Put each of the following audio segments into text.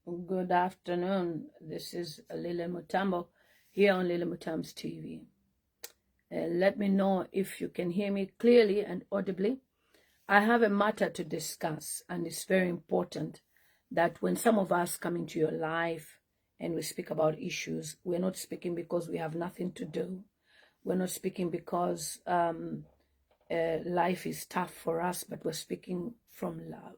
Good afternoon. This is Lily Mutambo here on Lily Mutambo's TV. Let me know if you can hear me clearly and audibly. I have a matter to discuss, and it's very important that when some of us come into your life and we speak about issues, we're not speaking because we have nothing to do. We're not speaking because life is tough for us, but we're speaking from love.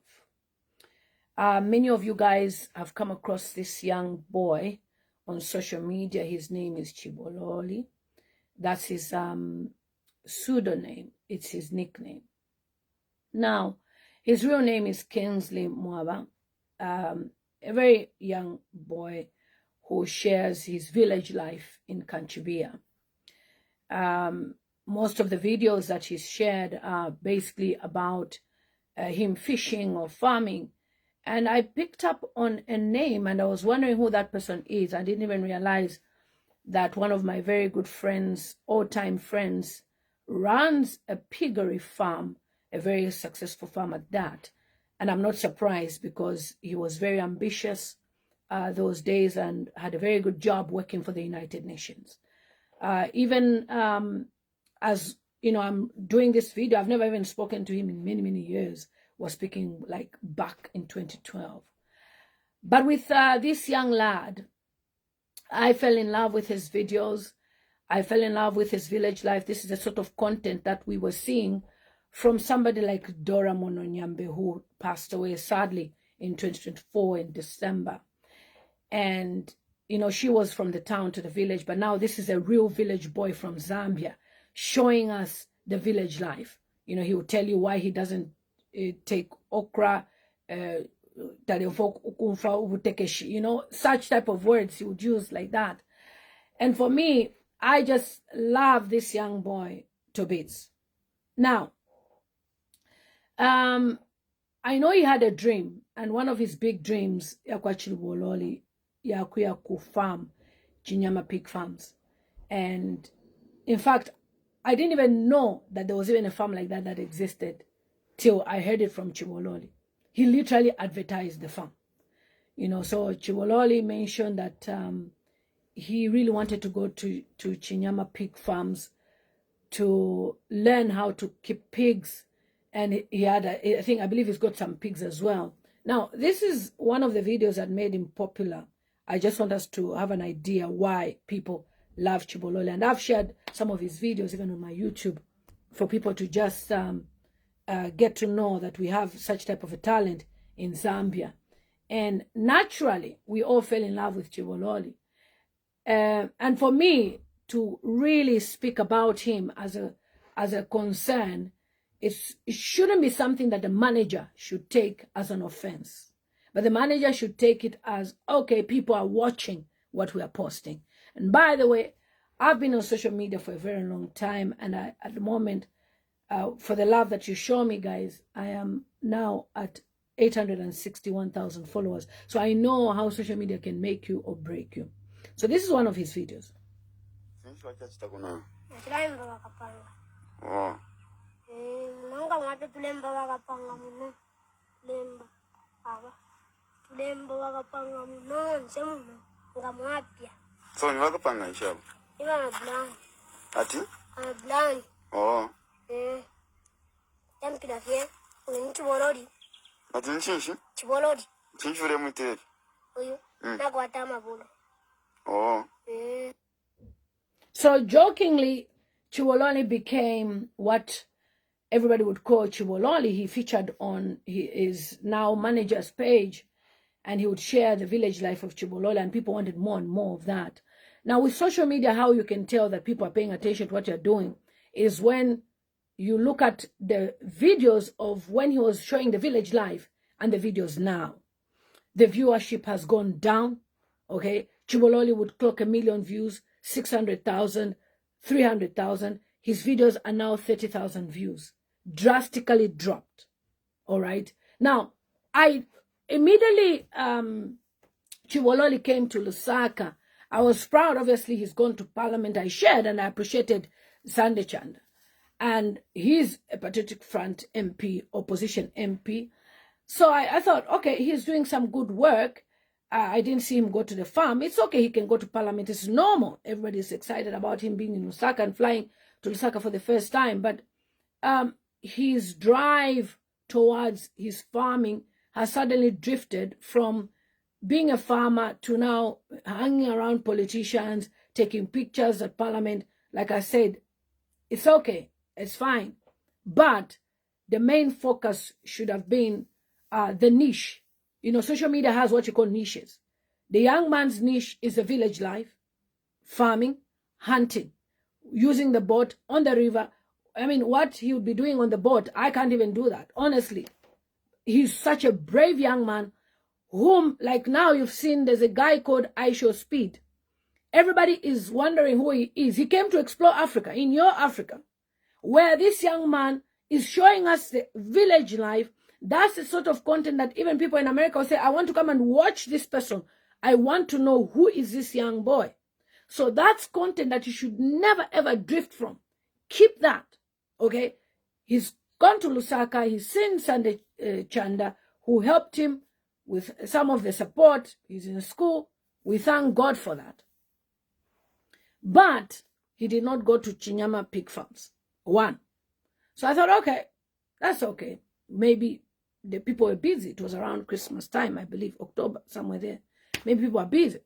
Many of you guys have come across this young boy on social media. His name is Chibololi. That's his pseudonym. It's his nickname. Now, his real name is Kingsley Mwaba, a very young boy who shares his village life in Kanchibia. Most of the videos that he's shared are basically about him fishing or farming. And I picked up on a name and I was wondering who that person is. I didn't even realize that one of my very good friends, all-time friends, runs a piggery farm, a very successful farm at that. And I'm not surprised because he was very ambitious those days and had a very good job working for the United Nations. Even as, you know, I'm doing this video, I've never even spoken to him in many, many years. Was speaking like back in 2012. But with this young lad, I fell in love with his videos. I fell in love with his village life. This is the sort of content that we were seeing from somebody like Dora Mononyambe, who passed away sadly in 2024 in December. And, you know, she was from the town to the village, but now this is a real village boy from Zambia showing us the village life. You know, he will tell you why he doesn't take okra, you know, such type of words he would use like that. And for me, I just love this young boy to bits. Now, I know he had a dream, and one of his big dreams, yakwa Chibololi, yakuya ku farm, Chinyama pig farms. And in fact, I didn't even know that there was even a farm like that existed till I heard it from Chibololi. He literally advertised the farm. You know, so Chibololi mentioned that he really wanted to go to Chinyama pig farms to learn how to keep pigs. And he had, I believe he's got some pigs as well. Now, this is one of the videos that made him popular. I just want us to have an idea why people love Chibololi. And I've shared some of his videos even on my YouTube for people to just get to know that we have such type of a talent in Zambia. And naturally, we all fell in love with Chibololi. And for me to really speak about him as a concern, it shouldn't be something that the manager should take as an offense. But the manager should take it as, okay, people are watching what we are posting. And by the way, I've been on social media for a very long time, and at the moment, for the love that you show me, guys, I am now at 861,000 followers. So I know how social media can make you or break you. So this is one of his videos. So you work upon shop? Ati? Oh. Chibololi. Ati nchinshi? Chibololi. Nchinshi ule mwiteri? Uyu. Nakwata mabulo. Oh. So jokingly, Chibololi became what everybody would call Chibololi. He featured on his now manager's page, and he would share the village life of Chibololi, and people wanted more and more of that. Now, with social media, how you can tell that people are paying attention to what you're doing is when you look at the videos of when he was showing the village life and the videos now. The viewership has gone down, okay? Chibololi would clock 1 million views, 600,000, 300,000. His videos are now 30,000 views. Drastically dropped, all right? Now, I immediately, Chibololi came to Lusaka. I was proud, obviously, he's gone to parliament. I shared and I appreciated Chanda. And he's a Patriotic Front MP, opposition MP. So I thought, okay, he's doing some good work. I didn't see him go to the farm. It's okay, he can go to parliament. It's normal. Everybody's excited about him being in Lusaka and flying to Lusaka for the first time. But his drive towards his farming has suddenly drifted from being a farmer to now hanging around politicians, taking pictures at parliament. Like I said, it's okay, it's fine. But the main focus should have been the niche. You know, social media has what you call niches. The young man's niche is the village life, farming, hunting, using the boat on the river. I mean, what he would be doing on the boat, I can't even do that, honestly. He's such a brave young man whom, like now you've seen, there's a guy called I Show Speed. Everybody is wondering who he is. He came to explore Africa, in your Africa, where this young man is showing us the village life. That's the sort of content that even people in America will say, I want to come and watch this person. I want to know who is this young boy. So that's content that you should never, ever drift from. Keep that, okay? He's gone to Lusaka. He's seen Sunday Chanda, who helped him with some of the support. He's in school. We thank God for that. But he did not go to Chinyama pig farms. One. So I thought, okay, that's okay. Maybe the people were busy. It was around Christmas time, I believe, October, somewhere there. Maybe people are busy.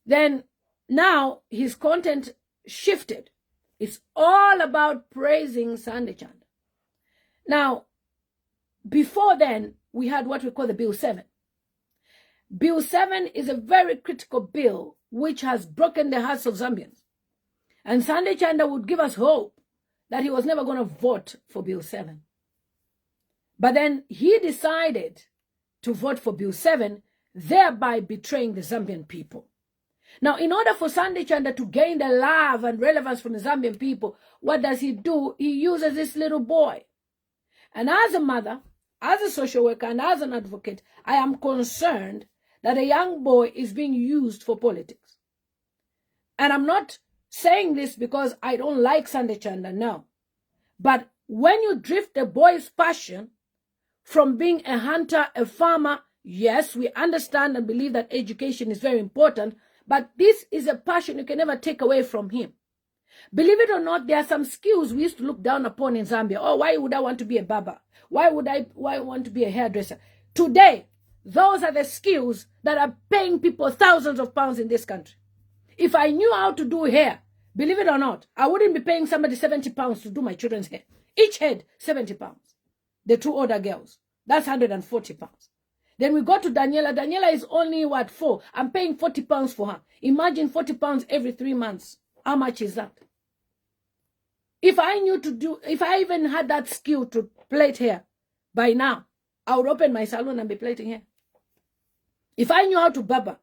Then now his content shifted. It's all about praising Sunday Chanda. Now, before then, we had what we call the Bill 7. Bill 7 is a very critical bill which has broken the hearts of Zambians. And Sunday Chanda would give us hope that he was never going to vote for Bill 7. But then he decided to vote for Bill 7, thereby betraying the Zambian people. Now, in order for Sunday Chanda to gain the love and relevance from the Zambian people, what does he do? He uses this little boy. And as a mother, as a social worker, and as an advocate, I am concerned that a young boy is being used for politics. And I'm not saying this because I don't like Sunday Chanda, no. But when you drift a boy's passion from being a hunter, a farmer, yes, we understand and believe that education is very important, but this is a passion you can never take away from him. Believe it or not, there are some skills we used to look down upon in Zambia. Oh, why would I want to be a barber? Why want to be a hairdresser? Today, those are the skills that are paying people thousands of pounds in this country. If I knew how to do hair, believe it or not, I wouldn't be paying somebody 70 pounds to do my children's hair. Each head, 70 pounds. The two older girls, that's 140 pounds. Then we go to Daniela. Daniela is only, 4? I'm paying 40 pounds for her. Imagine 40 pounds every 3 months. How much is that? If I even had that skill to plait hair, by now, I would open my salon and be plaiting hair. If I knew how to barber,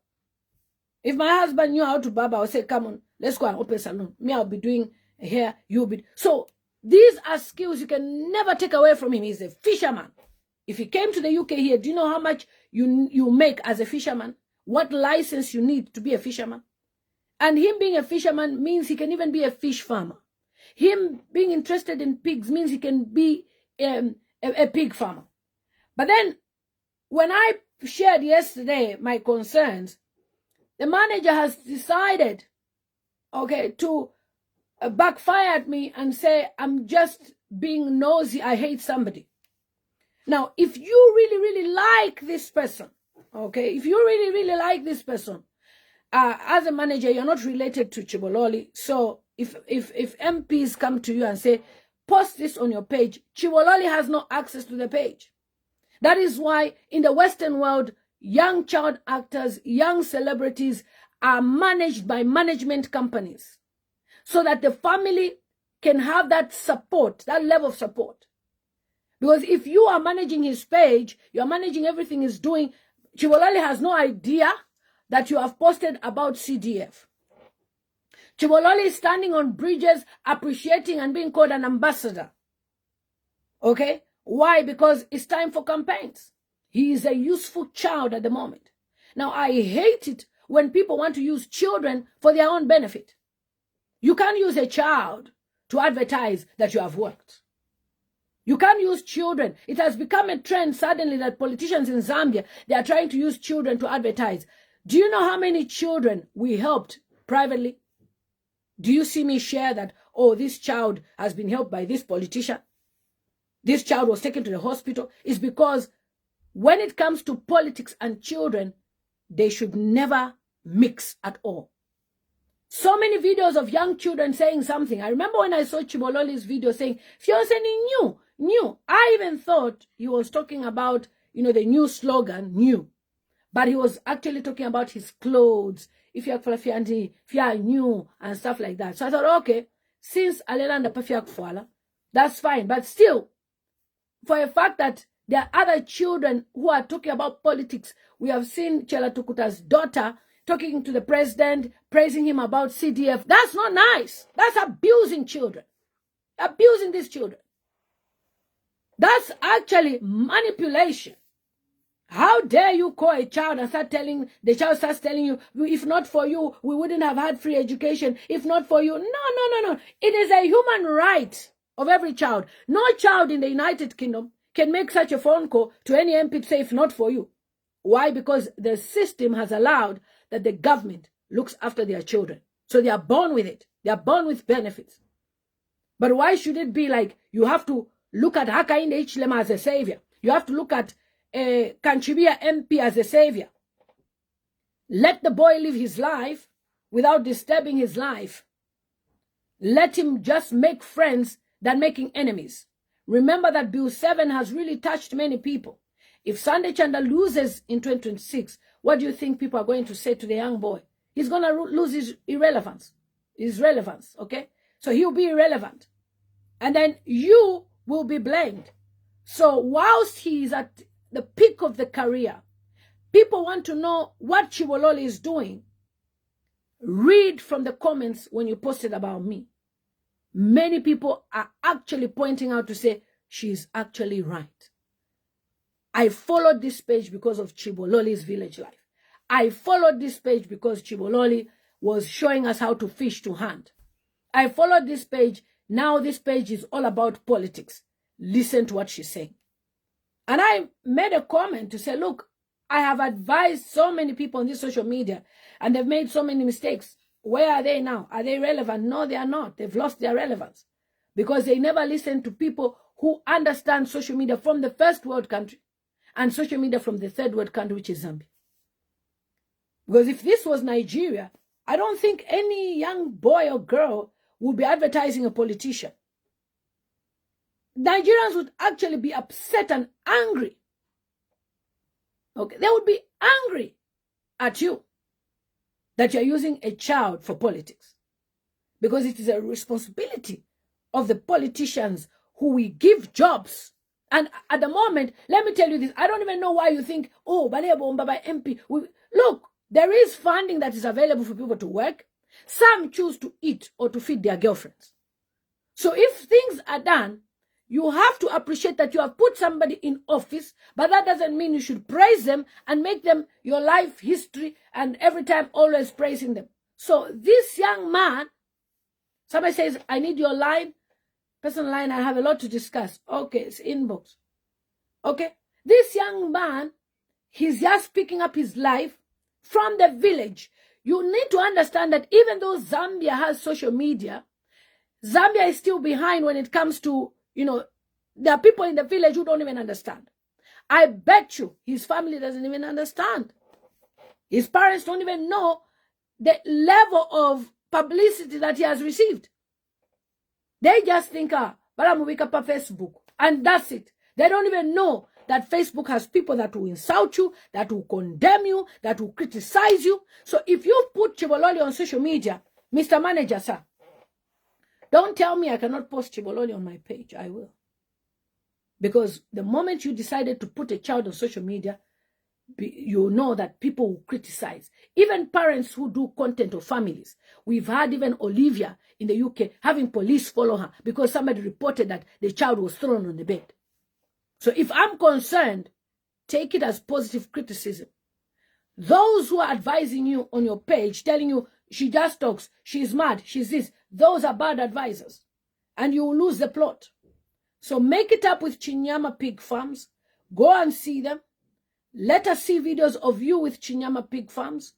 if my husband knew how to barber, I would say, come on, let's go and open a salon. Me, I'll be doing hair, you'll be... So, these are skills you can never take away from him. He's a fisherman. If he came to the UK here, do you know how much you make as a fisherman? What license you need to be a fisherman? And him being a fisherman means he can even be a fish farmer. Him being interested in pigs means he can be a pig farmer. But then, when I shared yesterday my concerns, the manager has decided, okay, to backfire at me and say, I'm just being nosy, I hate somebody. Now, if you really, really like this person, okay, if you really, really like this person, as a manager, you're not related to Chibololi. So if MPs come to you and say, post this on your page, Chibololi has no access to the page. That is why in the Western world, young child actors, young celebrities are managed by management companies so that the family can have that support, that level of support. Because if you are managing his page, you are managing everything he's doing, Chibololi has no idea that you have posted about CDF. Chibololi is standing on bridges, appreciating and being called an ambassador. Okay? Why? Because it's time for campaigns. He is a useful child at the moment. Now, I hate it when people want to use children for their own benefit. You can't use a child to advertise that you have worked. You can't use children. It has become a trend suddenly that politicians in Zambia, they are trying to use children to advertise. Do you know how many children we helped privately? Do you see me share that, oh, this child has been helped by this politician? This child was taken to the hospital? It's because when it comes to politics and children, they should never mix at all. So many videos of young children saying something. I remember when I saw Chibololi's video saying, Fionseni new. I even thought he was talking about, the new slogan, new. But he was actually talking about his clothes, if you're new, and stuff like that. So I thought, okay, since Alelanda Pafiak Fuala, that's fine. But still, for a fact that there are other children who are talking about politics. We have seen Chela Tukuta's daughter talking to the president, praising him about CDF. That's not nice. That's abusing children. Abusing these children. That's actually manipulation. How dare you call a child and the child starts telling you, if not for you, we wouldn't have had free education. If not for you. No. It is a human right of every child. No child in the United Kingdom can make such a phone call to any MP to say, if not for you. Why? Because the system has allowed that the government looks after their children. So they are born with it. They are born with benefits. But why should it be like you have to look at Hakainde Hichilema as a savior? You have to look at Kanchibia MP as a savior. Let the boy live his life without disturbing his life. Let him just make friends than making enemies. Remember that Bill 7 has really touched many people. If Sunday Chanda loses in 2026, what do you think people are going to say to the young boy? He's going to lose his relevance, okay? So he'll be irrelevant. And then you will be blamed. So whilst he is at the peak of the career, people want to know what Chibololi is doing. Read from the comments when you posted about me. Many people are actually pointing out to say, she's actually right. I followed this page because of Chibololi's village life. I followed this page because Chibololi was showing us how to fish to hunt. I followed this page. Now this page is all about politics. Listen to what she's saying. And I made a comment to say, look, I have advised so many people on this social media and they've made so many mistakes. Where are they now? Are they relevant? No, they are not. They've lost their relevance because they never listen to people who understand social media from the first world country and social media from the third world country, which is Zambia. Because if this was Nigeria, I don't think any young boy or girl would be advertising a politician. Nigerians would actually be upset and angry. Okay, they would be angry at you that you're using a child for politics. Because it is a responsibility of the politicians who we give jobs. And at the moment, let me tell you this, I don't even know why you think, oh, Balebo Mwaba MP. Look, there is funding that is available for people to work. Some choose to eat or to feed their girlfriends. So if things are done, you have to appreciate that you have put somebody in office, but that doesn't mean you should praise them and make them your life history and every time always praising them. So this young man, somebody says, I need your line, personal line, I have a lot to discuss. Okay, it's inbox. Okay, this young man, he's just picking up his life from the village. You need to understand that even though Zambia has social media, Zambia is still behind when it comes to, there are people in the village who don't even understand. I bet you his family doesn't even understand. His parents don't even know the level of publicity that he has received. They just think, baramubika pa Facebook, and that's it. They don't even know that Facebook has people that will insult you, that will condemn you, that will criticize you. So if you put Chibololi on social media, Mr. Manager, sir, don't tell me I cannot post Chibololi on my page. I will. Because the moment you decided to put a child on social media, you know that people will criticize. Even parents who do content of families. We've had even Olivia in the UK having police follow her because somebody reported that the child was thrown on the bed. So if I'm concerned, take it as positive criticism. Those who are advising you on your page, telling you she just talks, she's mad, she's this, those are bad advisors. And you will lose the plot. So make it up with Chinyama Pig Farms. Go and see them. Let us see videos of you with Chinyama Pig Farms.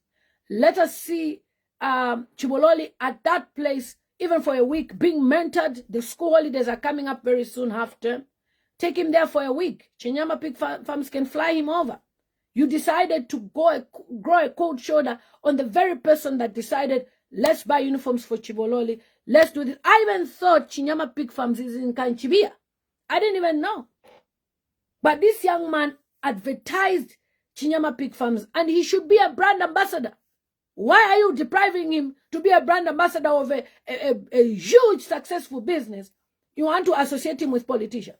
Let us see Chibololi at that place, even for a week, being mentored. The school holidays are coming up very soon, half term. Take him there for a week. Chinyama Pig Farms can fly him over. You decided to grow a cold shoulder on the very person that decided, let's buy uniforms for Chibololi. Let's do this. I even thought Chinyama Pig Farms is in Kanchibia. I didn't even know. But this young man advertised Chinyama Pig Farms, and he should be a brand ambassador. Why are you depriving him to be a brand ambassador of a huge successful business? You want to associate him with politicians.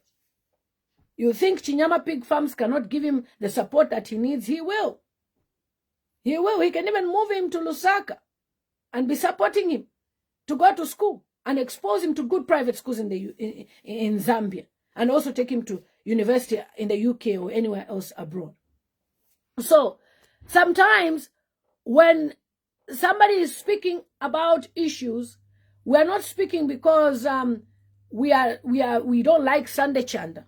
You think Chinyama Pig Farms cannot give him the support that he needs? He will. He will. He can even move him to Lusaka and be supporting him to go to school and expose him to good private schools in Zambia, and also take him to university in the UK or anywhere else abroad. So sometimes when somebody is speaking about issues, we are not speaking because we don't like Sunday Chanda.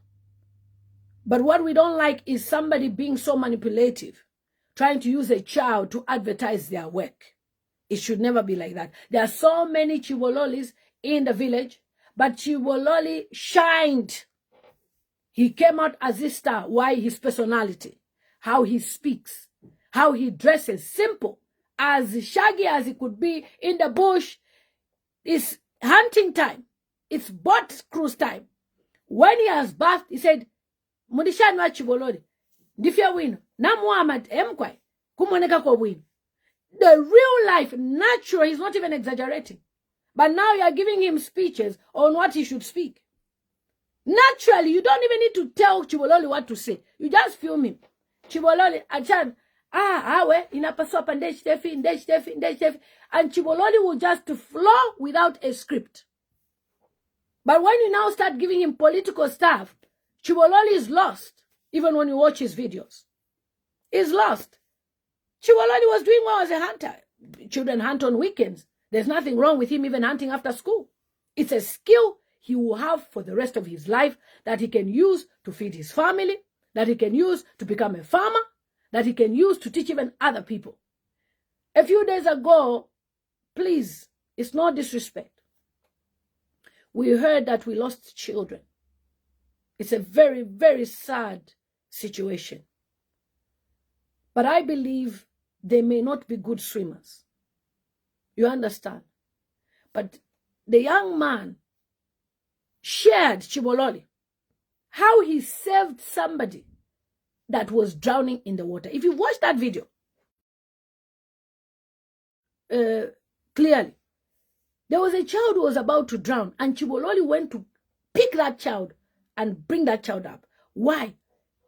But what we don't like is somebody being so manipulative, trying to use a child to advertise their work. It should never be like that. There are so many Chibololis in the village, but Chibololi shined. He came out as a star. Why? His personality, how he speaks, how he dresses, simple, as shaggy as he could be in the bush. It's hunting time. It's boat cruise time. When he has bathed, he said, Mudishani wa Chibololi, ndifya wino, na Muhammad emkwai, kumoneka kwa wino. The real life, natural, he's not even exaggerating. But now you are giving him speeches on what he should speak. Naturally, you don't even need to tell Chibololi what to say. You just film him. Chibololi, achan, awe, inapaswa pa ndeshi tefi. And Chibololi will just flow without a script. But when you now start giving him political stuff, Chibololi is lost, even when you watch his videos. He's lost. Chibololi was doing well as a hunter. Children hunt on weekends. There's nothing wrong with him even hunting after school. It's a skill he will have for the rest of his life that he can use to feed his family, that he can use to become a farmer, that he can use to teach even other people. A few days ago, please, it's no disrespect, we heard that we lost children. It's a very, very sad situation. But I believe they may not be good swimmers. You understand? But the young man shared Chibololi, how he saved somebody that was drowning in the water. If you watch that video clearly, there was a child who was about to drown, and Chibololi went to pick that child and bring that child up. Why?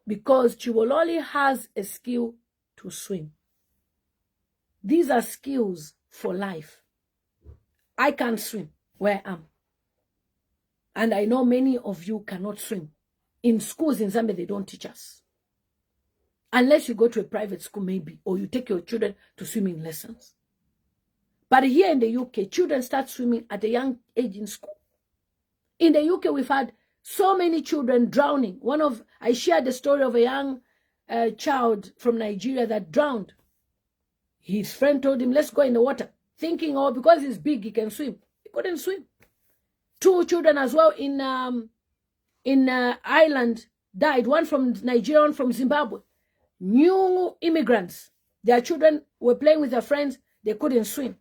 Because Chibololi has a skill to swim. These are skills for life. I can't swim where I am. And I know many of you cannot swim. In schools in Zambia, they don't teach us. Unless you go to a private school maybe, or you take your children to swimming lessons. But here in the UK, children start swimming at a young age in school. In the UK, we've had so many children drowning. I shared the story of a young child from Nigeria that drowned. His friend told him, let's go in the water, thinking, oh, because he's big, he can swim. He couldn't swim. 2 children as well in Ireland died, one from Nigeria, one from Zimbabwe. New immigrants. Their children were playing with their friends. They couldn't swim.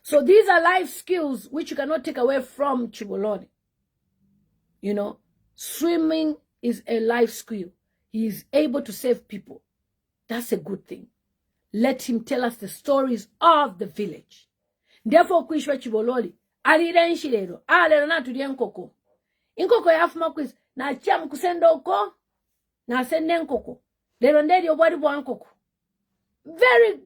So these are life skills which you cannot take away from Chibololi. You know, swimming is a life skill. He is able to save people. That's a good thing. Let him tell us the stories of the village. Therefore, kuishwa Chibololi, alira nshilero, lero na tulie nkoko. Nkoko yafuma quiz, na chiam kusendo uko, na sende nkoko. Lero ndeli obwari bwa nkoko. Very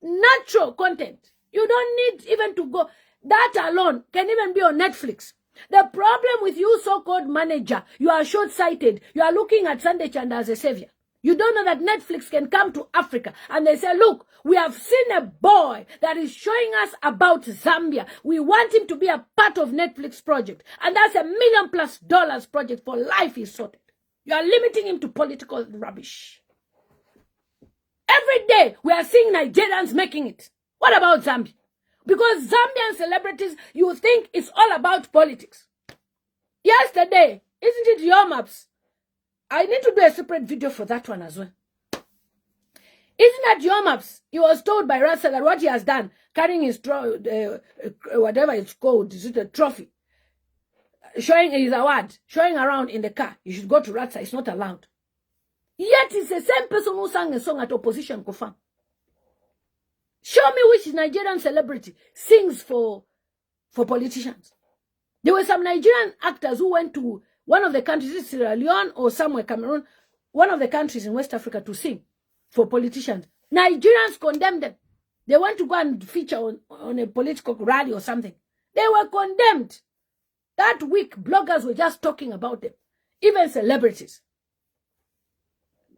natural content. You don't need even to go. That alone can even be on Netflix. The problem with you, so-called manager, you are short-sighted. You are looking at Sunday Chanda as a savior. You don't know that Netflix can come to Africa and they say, look, we have seen a boy that is showing us about Zambia. We want him to be a part of Netflix project. And that's $1 million+ project for life is sorted. You are limiting him to political rubbish. Every day we are seeing Nigerians making it. What about Zambia? Because Zambian celebrities, you think it's all about politics. Yesterday, isn't it your maps? I need to do a separate video for that one as well. Isn't that your maps? He was told by Russell that what he has done, carrying his whatever it's called, is it a trophy, showing his award, showing around in the car. You should go to Ratsa. It's not allowed. Yet it's the same person who sang a song at opposition Kofam. Show me which Nigerian celebrity sings for politicians. There were some Nigerian actors who went to one of the countries, Sierra Leone or somewhere, Cameroon, one of the countries in West Africa to sing for politicians. Nigerians condemned them. They went to go and feature on a political rally or something. They were condemned. That week, bloggers were just talking about them, even celebrities.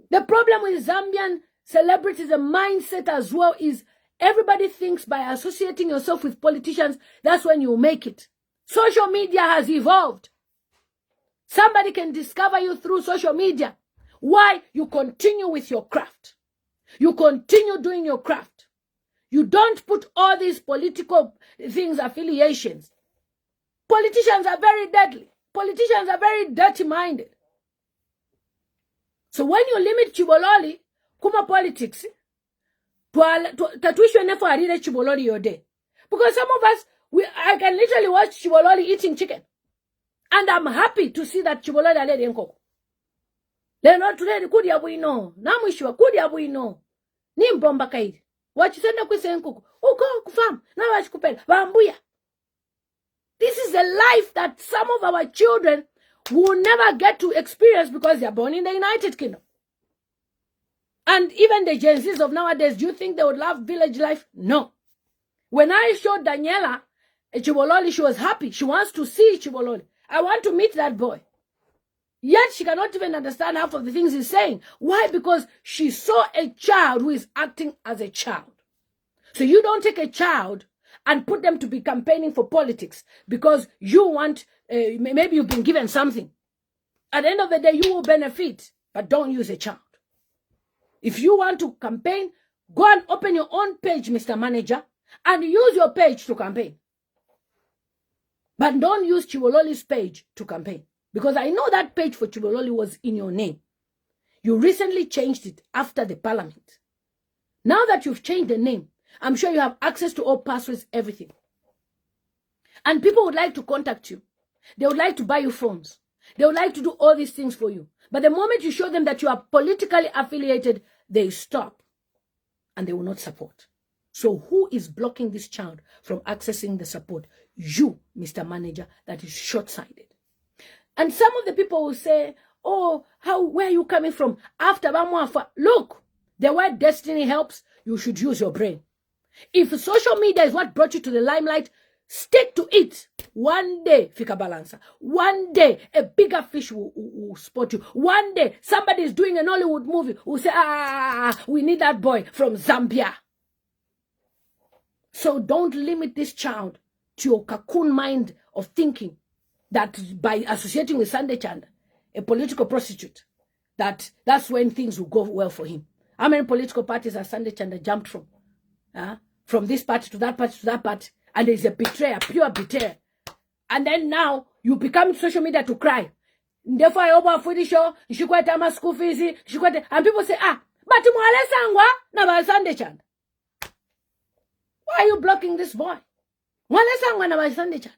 The problem with Zambian celebrities, the mindset as well, is everybody thinks by associating yourself with politicians, that's when you make it. Social media has evolved. Somebody can discover you through social media. Why? You continue with your craft. You continue doing your craft. You don't put all these political things, affiliations. Politicians are very deadly. Politicians are very dirty-minded. So when you limit Chibololi, kuma politics, tatuishwe nefo arire Chibololi your day. Because some of us, I can literally watch Chibololi eating chicken. And I'm happy to see that Chibololi alede nkoko. Leno tuledi kudi ya buino. Namwishiwa kudi ya buino. Ni mbomba kaidi. Wachisenda kwise nkoko. Uko kufam. Na wachikupela. Wambuya. This is a life that some of our children will never get to experience because they are born in the United Kingdom. And even the Gen Zs of nowadays, do you think they would love village life? No. When I showed Daniela Chibololi, she was happy. She wants to see Chibololi. I want to meet that boy. Yet she cannot even understand half of the things he's saying. Why? Because she saw a child who is acting as a child. So you don't take a child and put them to be campaigning for politics because you want, maybe you've been given something. At the end of the day, you will benefit, but don't use a child. If you want to campaign, go and open your own page, Mr. Manager, and use your page to campaign. But don't use Chibololi's page to campaign. Because I know that page for Chibololi was in your name. You recently changed it after the parliament. Now that you've changed the name, I'm sure you have access to all passwords, everything. And people would like to contact you. They would like to buy you phones. They would like to do all these things for you. But the moment you show them that you are politically affiliated, they stop. And they will not support. So who is blocking this child from accessing the support? You, Mr. Manager, that is short-sighted. And some of the people will say, oh, where are you coming from? After Bamwafa, look, the word destiny helps, you should use your brain. If social media is what brought you to the limelight, stick to it. One day, fika balancer. One day, a bigger fish will spot you. One day, somebody is doing an Hollywood movie who say, we need that boy from Zambia. So don't limit this child to your cocoon mind of thinking that by associating with Sunday Chanda, a political prostitute, that's when things will go well for him. How many political parties has Sunday Chanda jumped from? From this party to that party to that party. And there's a betrayer, pure betrayer. And then now you become social media to cry. Therefore, I open for the show, school fees, and people say, but Mwale Sangwa, na Sunday Chanda. Why are you blocking this boy? Mwale Sangwa na Sunday Chanda.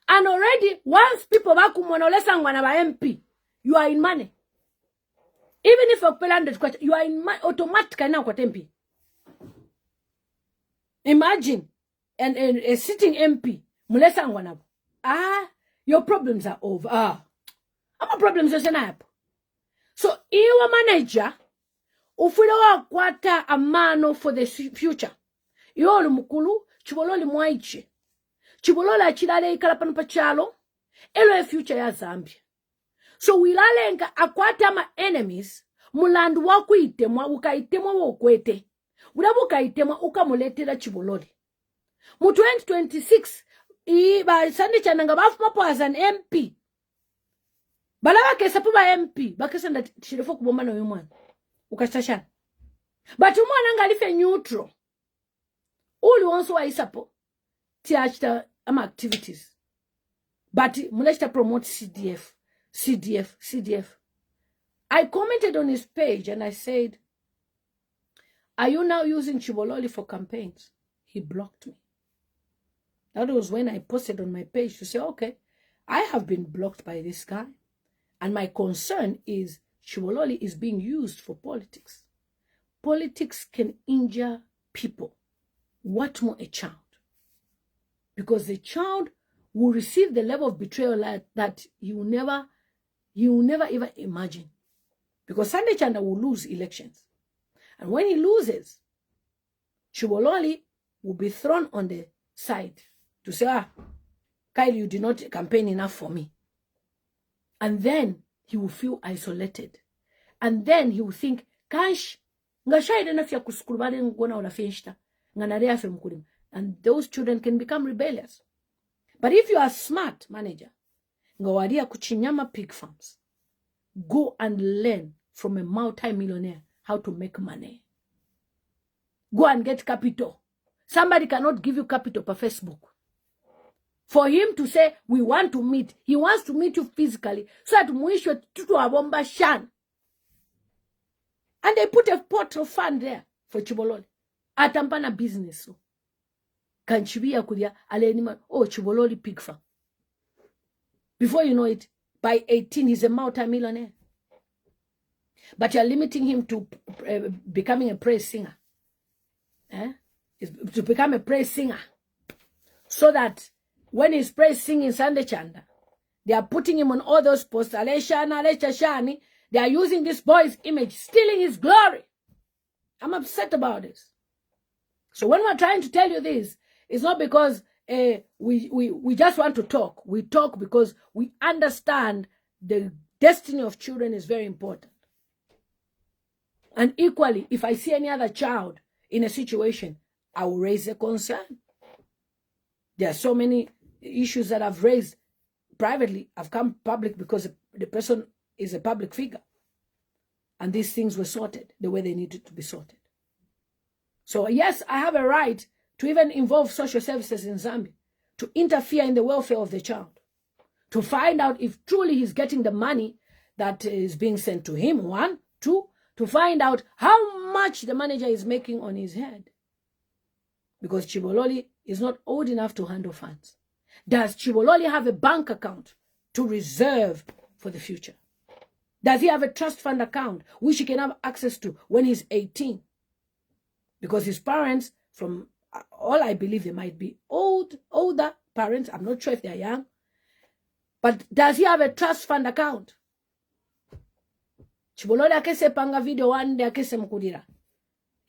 And already, once people Mwale Sangwa na MP, you are in money. Even if you are in money, automatically now got MP. Imagine a sitting MP, Mwale Sangwa na your problems are over. Our problems are not. So, your manager, ufilewa kwata amano for the future. Yolu mukulu, Chibololi mwaiche. Chibololi achilale ikala pano pachalo, elo future ya Zambia. So wilalenga akwata ma enemies mulandu wakuitemwa ukaitemwa wokwete. Ulabu ukaitemwa ukamuletera Chibololi. Mu 2026 ba Sunday Chanda nga bafumapo as an MP. Bala bakesa po ba MP bakesa nda shirefo kubomba na yomwana. Ukashashana. But umwana ngalife neutral. Uli wonso wa isapo tiachita ama activities. But muleshita promote CDF. I commented on his page and I said, are you now using Chibololi for campaigns? He blocked me. That was when I posted on my page to say, okay, I have been blocked by this guy. And my concern is Chibololi is being used for politics. Politics can injure people. What more a child? Because the child will receive the level of betrayal that you will never ever imagine. Because Sunday Chanda will lose elections. And when he loses, Chibololi will be thrown on the side to say, Kyle, you did not campaign enough for me. And then he will feel isolated. And then he will think, Kash, and those children can become rebellious. But if you are a smart manager, ngawadia kuchinyama pig farms, go and learn from a multi-millionaire how to make money. Go and get capital. Somebody cannot give you capital per Facebook. For him to say, we want to meet, he wants to meet you physically, so that muishwe tutu abomba shan. And they put a pot of fund there for Chibololi. Atampana business. So. Kanchibia kudia alenima, oh, Chibololi pig farm. Before you know it, by 18, he's a multi-millionaire. But you're limiting him to becoming a praise singer. To become a praise singer. So that when he's praise singing Sunday Chanda, they are putting him on all those posts. They are using this boy's image, stealing his glory. I'm upset about this. So when we're trying to tell you this, it's not because we just want to talk. We talk because we understand the destiny of children is very important. And equally, if I see any other child in a situation, I will raise a concern. There are so many issues that I've raised privately. I've come public because the person is a public figure. And these things were sorted the way they needed to be sorted. So yes, I have a right to even involve social services in Zambia, to interfere in the welfare of the child, to find out if truly he's getting the money that is being sent to him, 1, 2, to find out how much the manager is making on his head. Because Chibololi is not old enough to handle funds. Does Chibololi have a bank account to reserve for the future? Does he have a trust fund account which he can have access to when he's 18? Because his parents, from all I believe, they might be older parents. I'm not sure if they're young. But does he have a trust fund account? Chibololi akese panga video one day akese mkudira.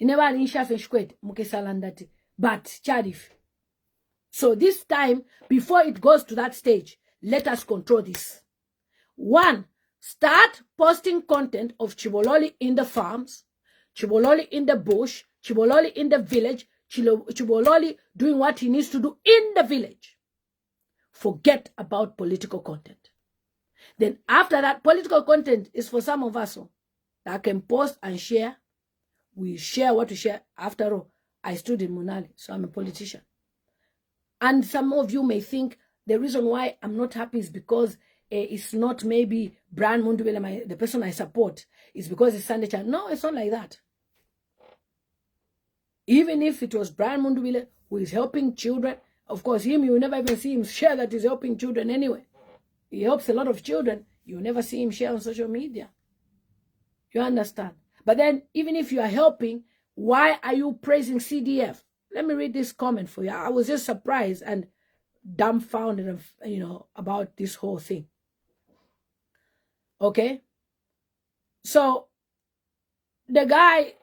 Ineba alinsha feshkwet mukesalandati. But charif. So this time, before it goes to that stage, let us control this. 1, start posting content of Chibololi in the farms, Chibololi in the bush, Chibololi in the village, Chibololi doing what he needs to do in the village. Forget about political content. Then after that, political content is for some of us that can post and share. We share what we share. After all, I stood in Munali, so I'm a politician. And some of you may think the reason why I'm not happy is because it's not maybe Brian Mundubele, the person I support, is because it's Sunday Chanda. No, it's not like that. Even if it was Brian Mundubele who is helping children, of course, you will never even see him share that he's helping children anyway. He helps a lot of children. You never see him share on social media. You understand? But then, even if you are helping, why are you praising CDF? Let me read this comment for you. I was just surprised and dumbfounded, about this whole thing. Okay? So, the guy,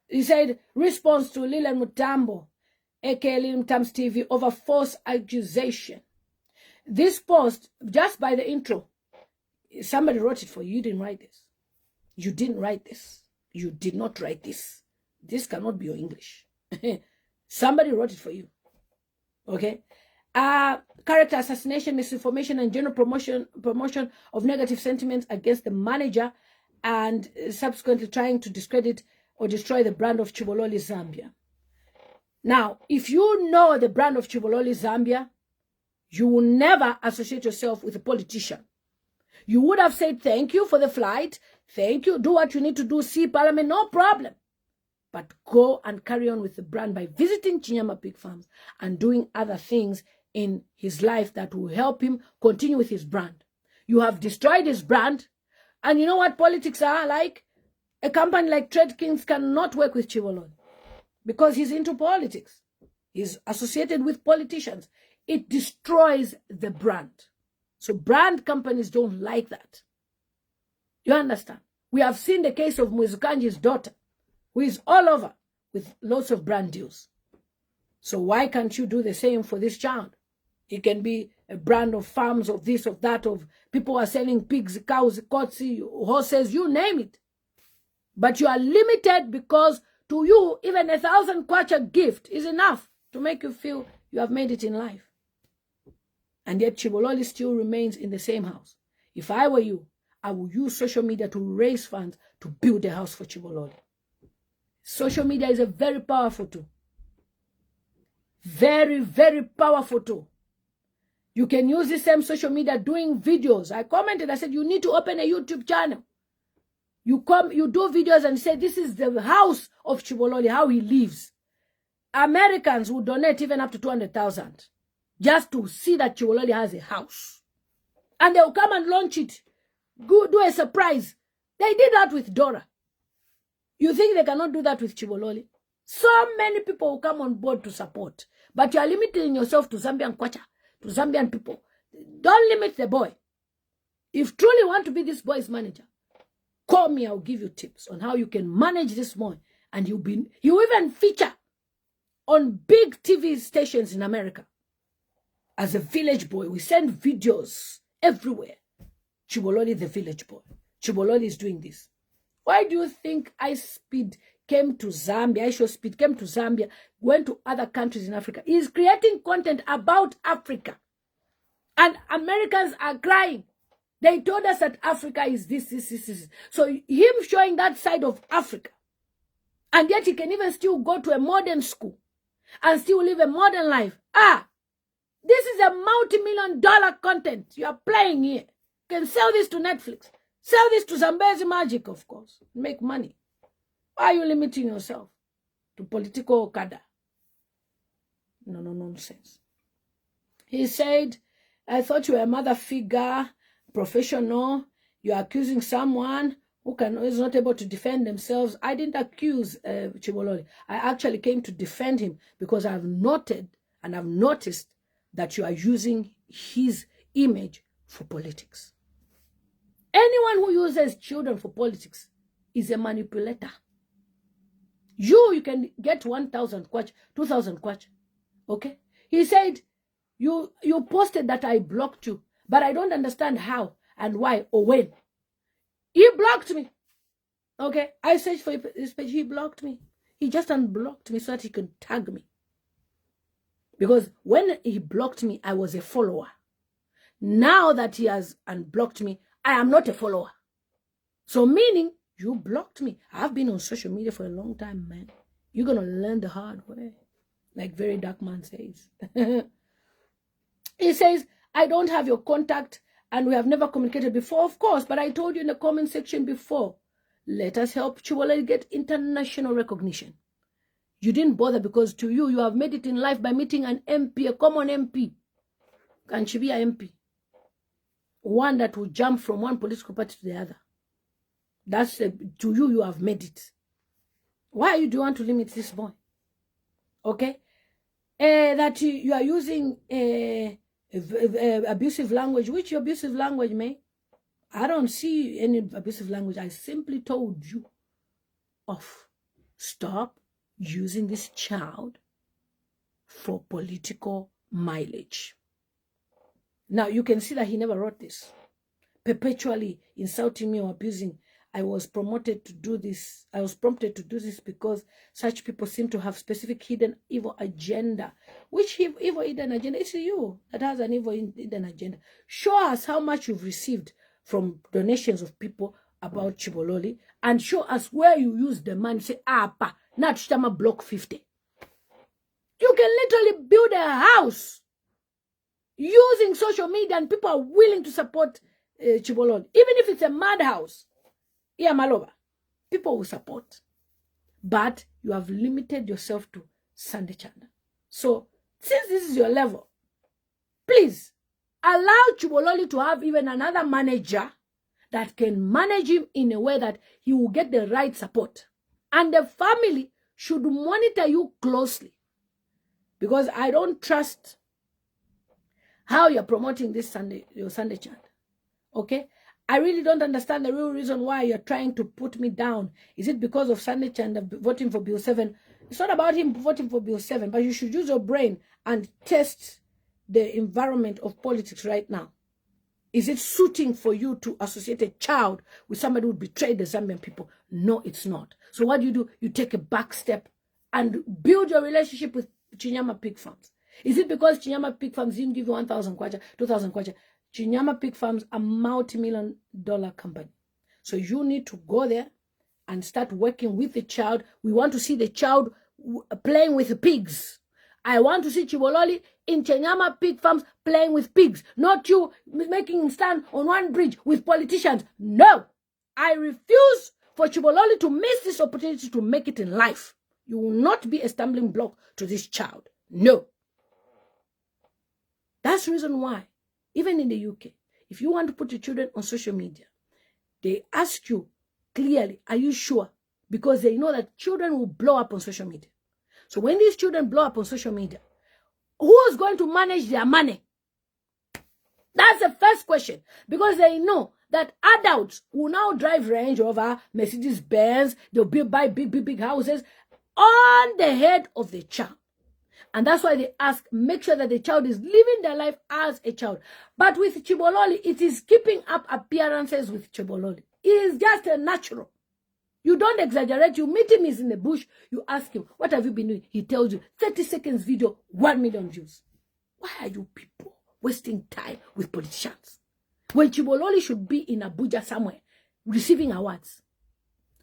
he said, response to Lilian Mutambo, aka Lilian Mutambo's TV, over false accusation. This post, just by the intro, Somebody wrote it for you. You didn't write this. You didn't write this. You did not write this. This cannot be your English. Somebody wrote it for you. Okay? Character assassination, misinformation, and general promotion of negative sentiments against the manager, and subsequently trying to discredit or destroy the brand of Chibololi Zambia. Now, if you know the brand of Chibololi Zambia, you will never associate yourself with a politician. You would have said, thank you for the flight. Thank you. Do what you need to do. See Parliament. No problem. But go and carry on with the brand by visiting Chinyama Pig Farms and doing other things in his life that will help him continue with his brand. You have destroyed his brand. And you know what politics are like? A company like Trade Kings cannot work with Chibololi because he's into politics. He's associated with politicians. It destroys the brand. So brand companies don't like that. You understand? We have seen the case of Mwizukanji's daughter, who is all over with lots of brand deals. So why can't you do the same for this child? It can be a brand of farms, of this, of that, of people are selling pigs, cows, kotsi, horses, you name it. But you are limited because to you, even 1,000 kwacha gift is enough to make you feel you have made it in life. And yet Chibololi still remains in the same house. If I were you, I would use social media to raise funds to build a house for Chibololi. Social media is a very powerful tool. Very, very powerful tool. You can use the same social media doing videos. I commented, I said, you need to open a YouTube channel. You do videos and say, this is the house of Chibololi, how he lives. Americans will donate even up to 200,000 just to see that Chibololi has a house. And they'll come and launch it. Go do a surprise. They did that with Dora. You think they cannot do that with Chibololi? So many people will come on board to support. But you are limiting yourself to Zambian kwacha, to Zambian people. Don't limit the boy. If truly you want to be this boy's manager, call me, I'll give you tips on how you can manage this boy. And you even feature on big TV stations in America. As a village boy, we send videos everywhere. Chibololi, the village boy. Chibololi is doing this. Why do you think iSpeed came to Zambia, iShowSpeed came to Zambia, went to other countries in Africa? He's creating content about Africa. And Americans are crying. They told us that Africa is this. So him showing that side of Africa. And yet he can even still go to a modern school and still live a modern life. This is a multi-million-dollar content you are playing here. You can sell this to Netflix. Sell this to Zambezi Magic, of course. Make money. Why are you limiting yourself to political kada? No, nonsense. He said, I thought you were a mother figure, professional. You are accusing someone who is not able to defend themselves. I didn't accuse Chibololi. I actually came to defend him because I've noted and I've noticed that you are using his image for politics. Anyone who uses children for politics is a manipulator. You can get 1,000 kwacha, 2,000 kwacha. Okay? He said, you posted that I blocked you, but I don't understand how and why or when. He blocked me. Okay? I searched for his page. He blocked me. He just unblocked me so that he could tag me. Because when he blocked me, I was a follower. Now that he has unblocked me, I am not a follower. So meaning, you blocked me. I've been on social media for a long time, man. You're going to learn the hard way. Like Very Dark Man says. He says, I don't have your contact and we have never communicated before. Of course, but I told you in the comment section before, let us help Chibololi get international recognition. You didn't bother because to you, you have made it in life by meeting an MP, a common MP. Can she be an MP? One that will jump from one political party to the other. That's to you, you have made it. Why do you want to limit this boy? Okay? That you are using abusive language. Which abusive language, man? I don't see any abusive language. I simply told you off. Stop using this child for political mileage. Now, you can see that he never wrote this. perpetually insulting me or abusing. I was prompted to do this because such people seem to have specific hidden evil agenda. Which evil hidden agenda? It's you that has an evil hidden agenda. Show us how much you've received from donations of people about Chibololi, and show us where you use the money. Say, pa, not Shtama block 50. You can literally build a house using social media, and people are willing to support Chibololi. Even if it's a madhouse. Yeah, Maloba, people will support. But you have limited yourself to Sunday Chanda. So, since this is your level, please allow Chibololi to have even another manager that can manage him in a way that he will get the right support. And the family should monitor you closely. Because I don't trust how you're promoting this your Sunday Chanda. Okay? I really don't understand the real reason why you're trying to put me down. Is it because of Sunday Chanda voting for Bill 7? It's not about him voting for Bill 7, but you should use your brain and test the environment of politics right now. Is it suiting for you to associate a child with somebody who betrayed the Zambian people? No, it's not. So what do? You take a back step and build your relationship with Chinyama Pig Farms. Is it because Chinyama Pig Farms didn't give you 1,000 kwacha, 2,000 kwacha? Chinyama Pig Farms are a multi-million-dollar company. So you need to go there and start working with the child. We want to see the child playing with the pigs. I want to see Chibololi in Chinyama Pig Farms playing with pigs. Not you making him stand on one bridge with politicians. No! I refuse for Chibololi to miss this opportunity to make it in life. You will not be a stumbling block to this child. No. That's the reason why. Even in the UK, if you want to put your children on social media, they ask you clearly, are you sure? Because they know that children will blow up on social media. So when these children blow up on social media, who's going to manage their money? That's the first question. Because they know that adults will now drive Range Rover, Mercedes Benz, they'll buy big houses on the head of the child. And that's why they ask, make sure that the child is living their life as a child. But with Chibololi, it is keeping up appearances with Chibololi. It is just a natural. You don't exaggerate. You meet him, he's in the bush. You ask him, what have you been doing? He tells you, 30 seconds video, 1 million views. Why are you people wasting time with politicians? When Chibololi should be in Abuja somewhere, receiving awards.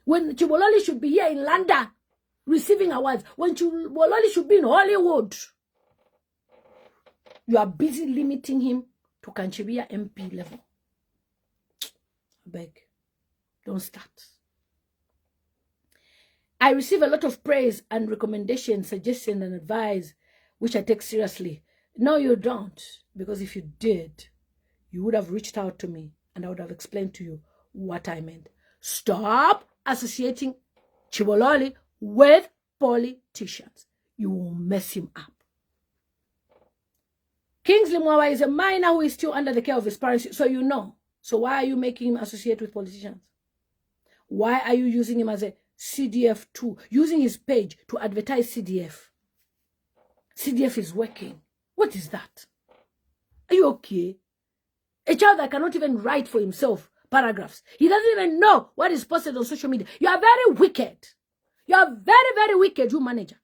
When Chibololi should be here in London, receiving awards. When Chibololi should be in Hollywood. You are busy limiting him to Kanchibia MP level. I beg. Don't start. I receive a lot of praise and recommendations, suggestions and advice, which I take seriously. No, you don't. Because if you did, you would have reached out to me and I would have explained to you what I meant. Stop associating Chibololi with politicians. You will mess him up. Kingsley Mwaba is a minor who is still under the care of his parents, so you know. So why are you making him associate with politicians? Why are you using him as a CDF tool, using his page to advertise CDF? CDF is working. What is that? Are you okay? A child that cannot even write for himself paragraphs. He doesn't even know what is posted on social media. You are very wicked. You are very, very wicked, you manager.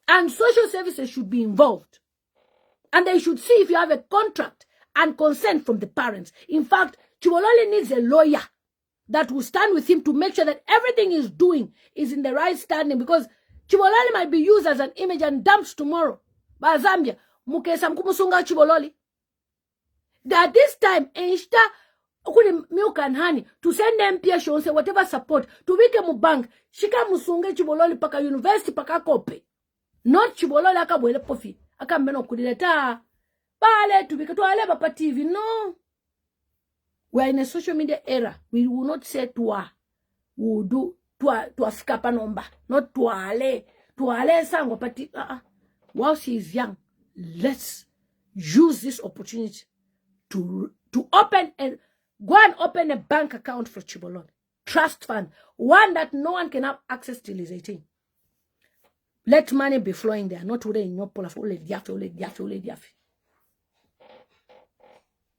And social services should be involved. And they should see if you have a contract and consent from the parents. In fact, Chibololi needs a lawyer that will stand with him to make sure that everything he's doing is in the right standing. Because Chibololi might be used as an image and dumped tomorrow by Zambia. Mukesa mkumusunga Chibololi. That this time, instead of milk and honey, to send them PSO, say whatever support, to wike mu bank, shika musunge Chibololi paka university paka kope. Not Chibololi aka bwele pofi. Aka meno kudileta. Bale, to wike to aleba pa TV. No. We are in a social media era. We will not say tuwa. We will do tuwa skapa nomba. Not tuwale. Tuwale sango pati. While she is young, let's use this opportunity to open and go and open a bank account for Chibololi. Trust fund. One that no one can have access till he's 18. Let money be flowing there. Not today in your pool of ole diafi.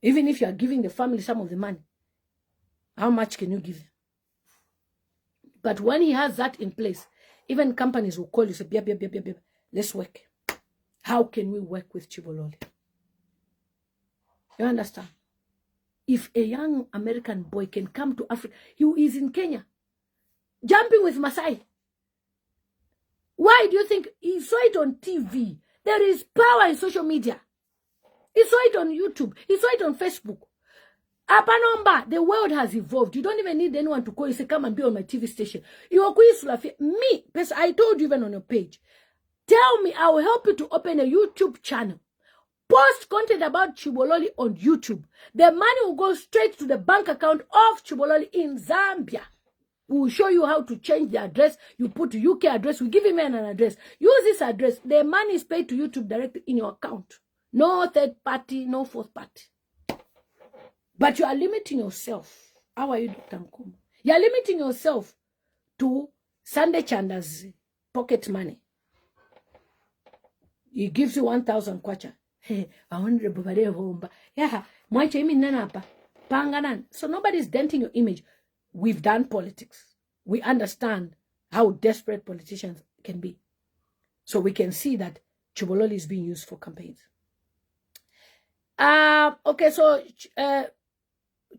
Even if you are giving the family some of the money, how much can you give them? But when he has that in place, even companies will call you, say, let's work. How can we work with Chibololi? You understand? If a young American boy can come to Africa, he is in Kenya, jumping with Masai. Why do you think he saw it on TV? There is power in social media. He saw it on YouTube. He saw it on Facebook. Apanomba, the world has evolved. You don't even need anyone to call you, say, come and be on my TV station. Me, I told you even on your page. Tell me, I will help you to open a YouTube channel. Post content about Chibololi on YouTube. The money will go straight to the bank account of Chibololi in Zambia. We will show you how to change the address. You put UK address. We give him an address. Use this address. The money is paid to YouTube directly in your account. No third party, no fourth party. But you are limiting yourself. How are you, Dr. Nkumu? You are limiting yourself to Sunday Chanda's pocket money. He gives you 1,000 kwacha. Hey, I wonder about yeah, so nobody's denting your image. We've done politics. We understand how desperate politicians can be. So we can see that Chibololi is being used for campaigns. Okay, so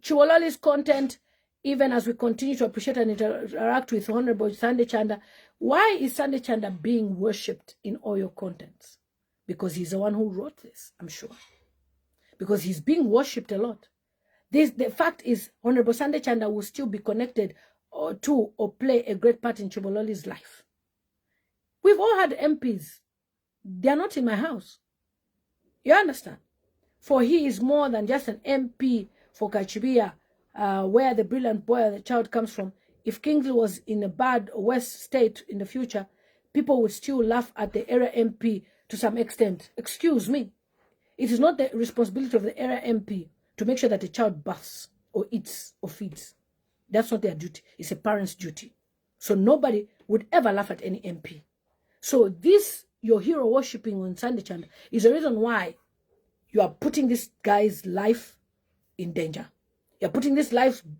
Chibololi's content, even as we continue to appreciate and interact with Honorable Sunday Chanda, why is Sunday Chanda being worshipped in all your contents? Because he's the one who wrote this, I'm sure. Because he's being worshipped a lot. The fact is, Honorable Sunday Chanda will still be connected to or play a great part in Chibololi's life. We've all had MPs. They are not in my house. You understand? For he is more than just an MP for Kachibia, where the brilliant boy or the child comes from. If Kingsley was in a bad West state in the future, people would still laugh at the area MP to some extent. Excuse me. It is not the responsibility of the area MP to make sure that the child baths or eats or feeds. That's not their duty. It's a parent's duty. So nobody would ever laugh at any MP. So this, your hero worshipping on Sunday Chanda, is the reason why you are putting this guy's life in danger. You're putting this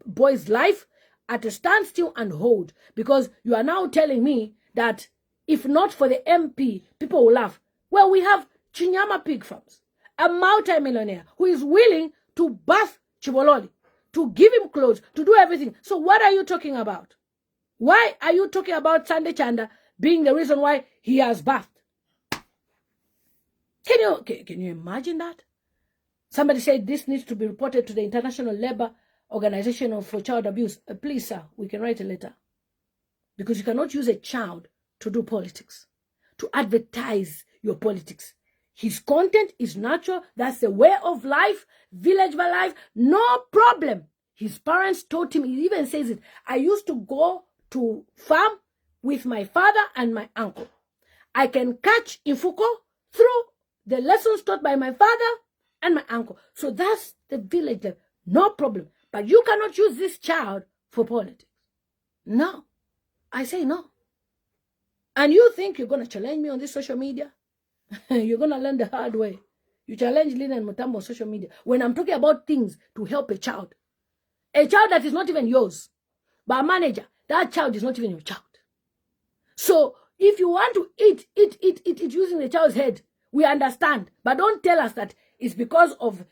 boy's life at a standstill and hold, because you are now telling me that if not for the MP, people will laugh. Well, we have Chinyama Pig Farms, a multi-millionaire who is willing to bath Chibololi, to give him clothes, to do everything. So what are you talking about? Why are you talking about Sunday Chanda being the reason why he has bathed? Can you imagine that? Somebody said this needs to be reported to the International Labour Organization for Child Abuse. Please, sir, we can write a letter. Because you cannot use a child to do politics, to advertise your politics. His content is natural. That's the way of life, village by life, no problem. His parents taught him, he even says it, I used to go to farm with my father and my uncle. I can catch Infuko through the lessons taught by my father and my uncle. So that's the village life, no problem. But you cannot use this child for politics. No, I say no. And you think you're going to challenge me on this social media? You're going to learn the hard way. You challenge Lina and Mutambo on social media when I'm talking about things to help a child that is not even yours. But a manager, that child is not even your child. So if you want to eat using the child's head, we understand. But don't tell us that it's because of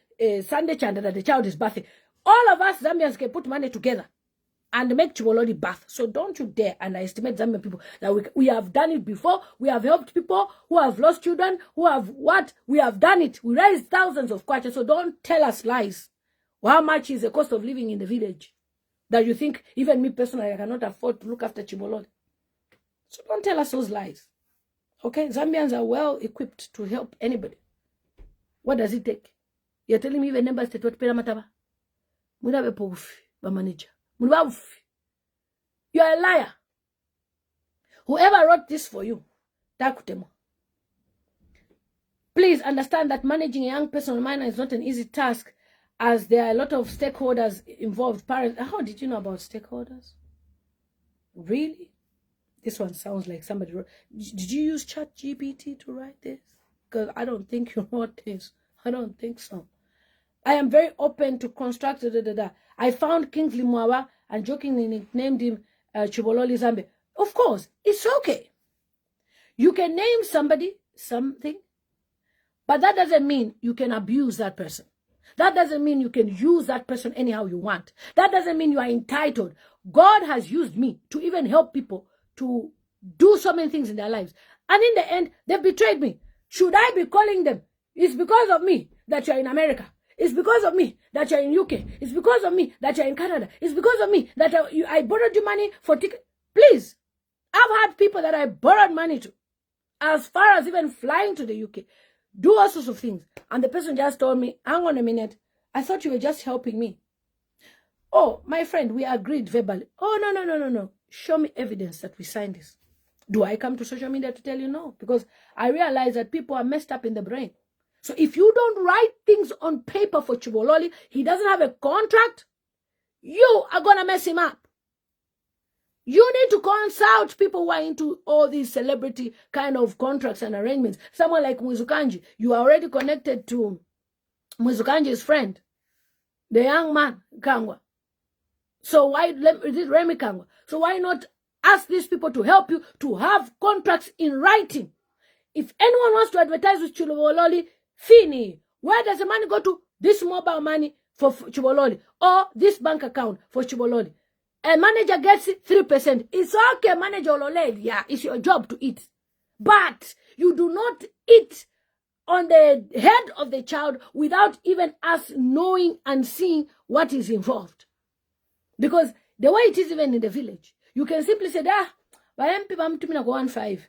Sunday Chanda that the child is bathing. All of us Zambians can put money together and make Chibololi bath. So don't you dare underestimate Zambian people. That we have done it before. We have helped people who have lost children, who have what? We have done it. We raised thousands of kwacha. So don't tell us lies. How much is the cost of living in the village? That you think, even me personally, I cannot afford to look after Chibololi. So don't tell us those lies. Okay? Zambians are well equipped to help anybody. What does it take? You're telling me even numbers that what pay mataba? Muna be pofi, ba manager. You are a liar. Whoever wrote this for you, takutemo. Please understand that managing a young person on minor is not an easy task, as there are a lot of stakeholders involved. Parents, how did you know about stakeholders? Really? This one sounds like somebody wrote. Did you use ChatGPT to write this? Because I don't think you wrote this. I don't think so. I am very open to construct. I found Kingsley Mwaba and jokingly nicknamed him Chibololi Zambe. Of course, it's okay. You can name somebody something, but that doesn't mean you can abuse that person. That doesn't mean you can use that person anyhow you want. That doesn't mean you are entitled. God has used me to even help people to do so many things in their lives. And in the end, they've betrayed me. Should I be calling them? It's because of me that you're in America. It's because of me that you're in UK. It's because of me that you're in Canada. It's because of me that I borrowed you money for ticket. Please, I've had people that I borrowed money to, as far as even flying to the UK, do all sorts of things. And the person just told me, hang on a minute, I thought you were just helping me. Oh, my friend, we agreed verbally. Oh, no. Show me evidence that we signed this. Do I come to social media to tell you no? Because I realize that people are messed up in the brain. So if you don't write things on paper for Chibololi, he doesn't have a contract, you are going to mess him up. You need to consult people who are into all these celebrity kind of contracts and arrangements. Someone like Mwizukanji, you are already connected to Mwizukanji's friend, the young man, Kangwa. So why, is it Remy Kangwa? So why not ask these people to help you to have contracts in writing? If anyone wants to advertise with Chibololi, Fini, where does the money go to? This mobile money for Chibololi or this bank account for Chibololi. A manager gets 3%. It's okay, manager Ololed. Yeah, it's your job to eat. But you do not eat on the head of the child without even us knowing and seeing what is involved. Because the way it is even in the village, you can simply say, by MP, I'm to 1.5.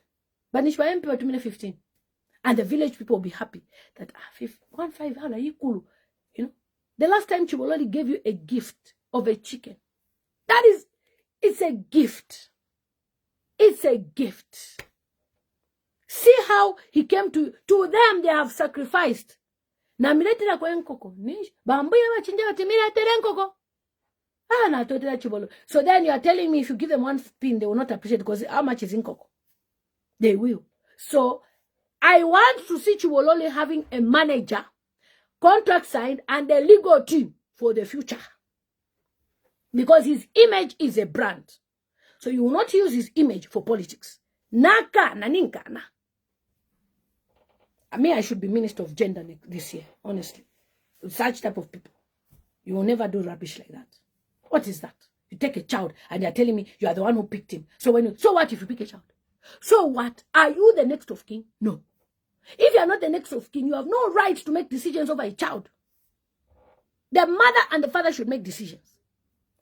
But by MP, I'm 15. And the village people will be happy that 1.5, you know. The last time Chibololi gave you a gift of a chicken, it's a gift. It's a gift. See how he came to them, they have sacrificed. So then you are telling me if you give them one pin, they will not appreciate it because how much is in cocoa? They will. So I want to see Chibololi having a manager, contract signed, and a legal team for the future. Because his image is a brand. So you will not use his image for politics. Naka, naninka, na. I mean, I should be Minister of Gender this year, honestly. Such type of people. You will never do rubbish like that. What is that? You take a child and they are telling me you are the one who picked him. So what if you pick a child? So what? Are you the next of kin? No. If you are not the next of kin, you have no right to make decisions over a child. The mother and the father should make decisions.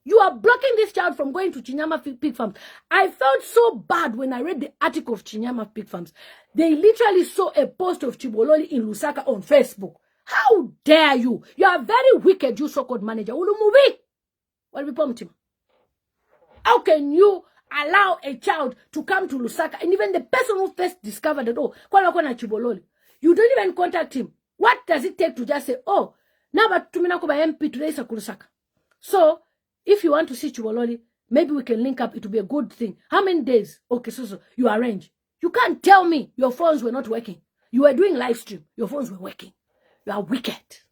You are blocking this child from going to Chinyama Pig Farms. I felt so bad when I read the article of Chinyama Pig Farms. They literally saw a post of Chibololi in Lusaka on Facebook. How dare you? You are very wicked, you so-called manager. How can you allow a child to come to Lusaka? And even the person who first discovered it, you don't even contact him. What does it take to just say, oh, now but MP today is Lusaka. So, if you want to see Chibololi, maybe we can link up. It will be a good thing. How many days? Okay, so you arrange. You can't tell me your phones were not working. You were doing live stream. Your phones were working. You are wicked.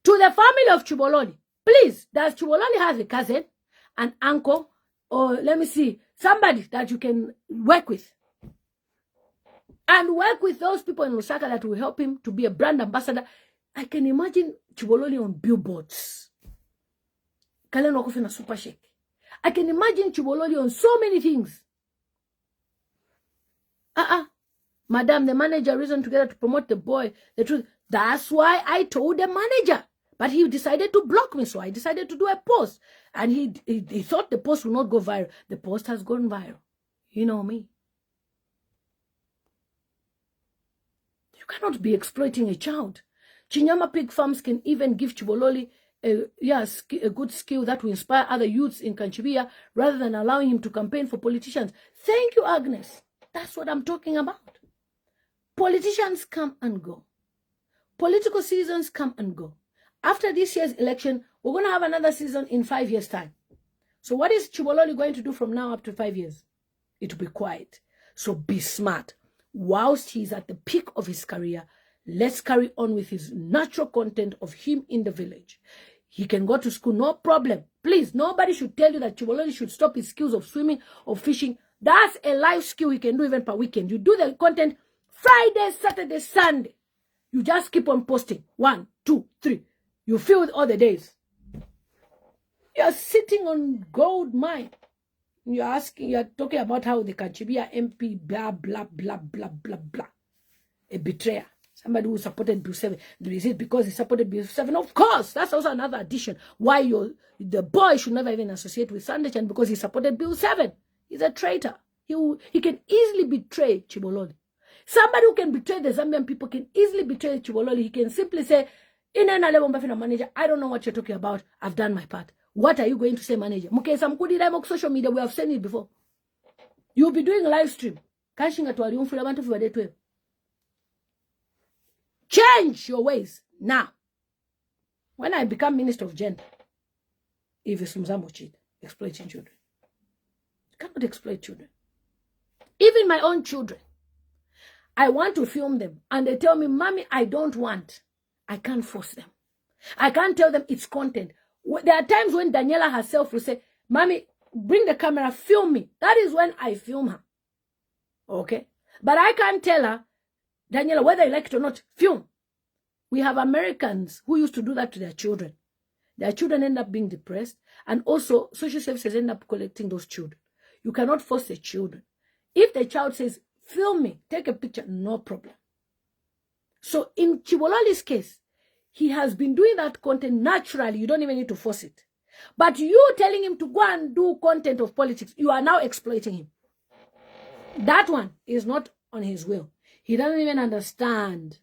To the family of Chibololi, please, does Chibololi have a cousin, an uncle, or let me see, somebody that you can work with? And work with those people in Lusaka that will help him to be a brand ambassador. I can imagine Chibololi on billboards. Super shake. I can imagine Chibololi on so many things. Madam, the manager reasoned together to promote the boy. The truth. That's why I told the manager. But he decided to block me, so I decided to do a post. And he thought the post will not go viral. The post has gone viral. You know me. You cannot be exploiting a child. Chinyama Pig Farms can even give Chibololi a good skill that will inspire other youths in Kanchibia rather than allowing him to campaign for politicians. Thank you, Agnes. That's what I'm talking about. Politicians come and go. Political seasons come and go. After this year's election, we're going to have another season in 5 years' time. So what is Chibololi going to do from now up to 5 years? It will be quiet. So be smart. Whilst he's at the peak of his career, Let's carry on with his natural content of him in the village. He can go to school, no problem. Please, nobody should tell you that Chibololi should stop his skills of swimming or fishing. That's a life skill he can do even per weekend. You do the content Friday, Saturday, Sunday. You just keep on posting. 1, 2, 3. You fill with all the days. You're sitting on gold mine. You're talking about how the Kachibia MP, blah, blah, blah, blah, blah, blah. A betrayer. Somebody who supported Bill 7. Is it because he supported Bill 7? Of course. That's also another addition. Why the boy should never even associate with Sunday Chan, because he supported Bill 7. He's a traitor. He can easily betray Chibololi. Somebody who can betray the Zambian people can easily betray Chibololi. He can simply say, manager, I don't know what you're talking about. I've done my part. What are you going to say, manager? Social media, we have said it before. You'll be doing a live stream. Change your ways now. When I become Minister of Gender, if it's exploiting children. You cannot exploit children. Even my own children. I want to film them. And they tell me, Mommy, I don't want. I can't force them. I can't tell them it's content. There are times when Daniela herself will say, Mommy, bring the camera, film me. That is when I film her. Okay? But I can't tell her, Daniela, whether you like it or not, film. We have Americans who used to do that to their children. Their children end up being depressed. And also, social services end up collecting those children. You cannot force the children. If the child says, film me, take a picture, no problem. So in Chibololi's case, he has been doing that content naturally. You don't even need to force it. But you telling him to go and do content of politics, you are now exploiting him. That one is not on his will. He doesn't even understand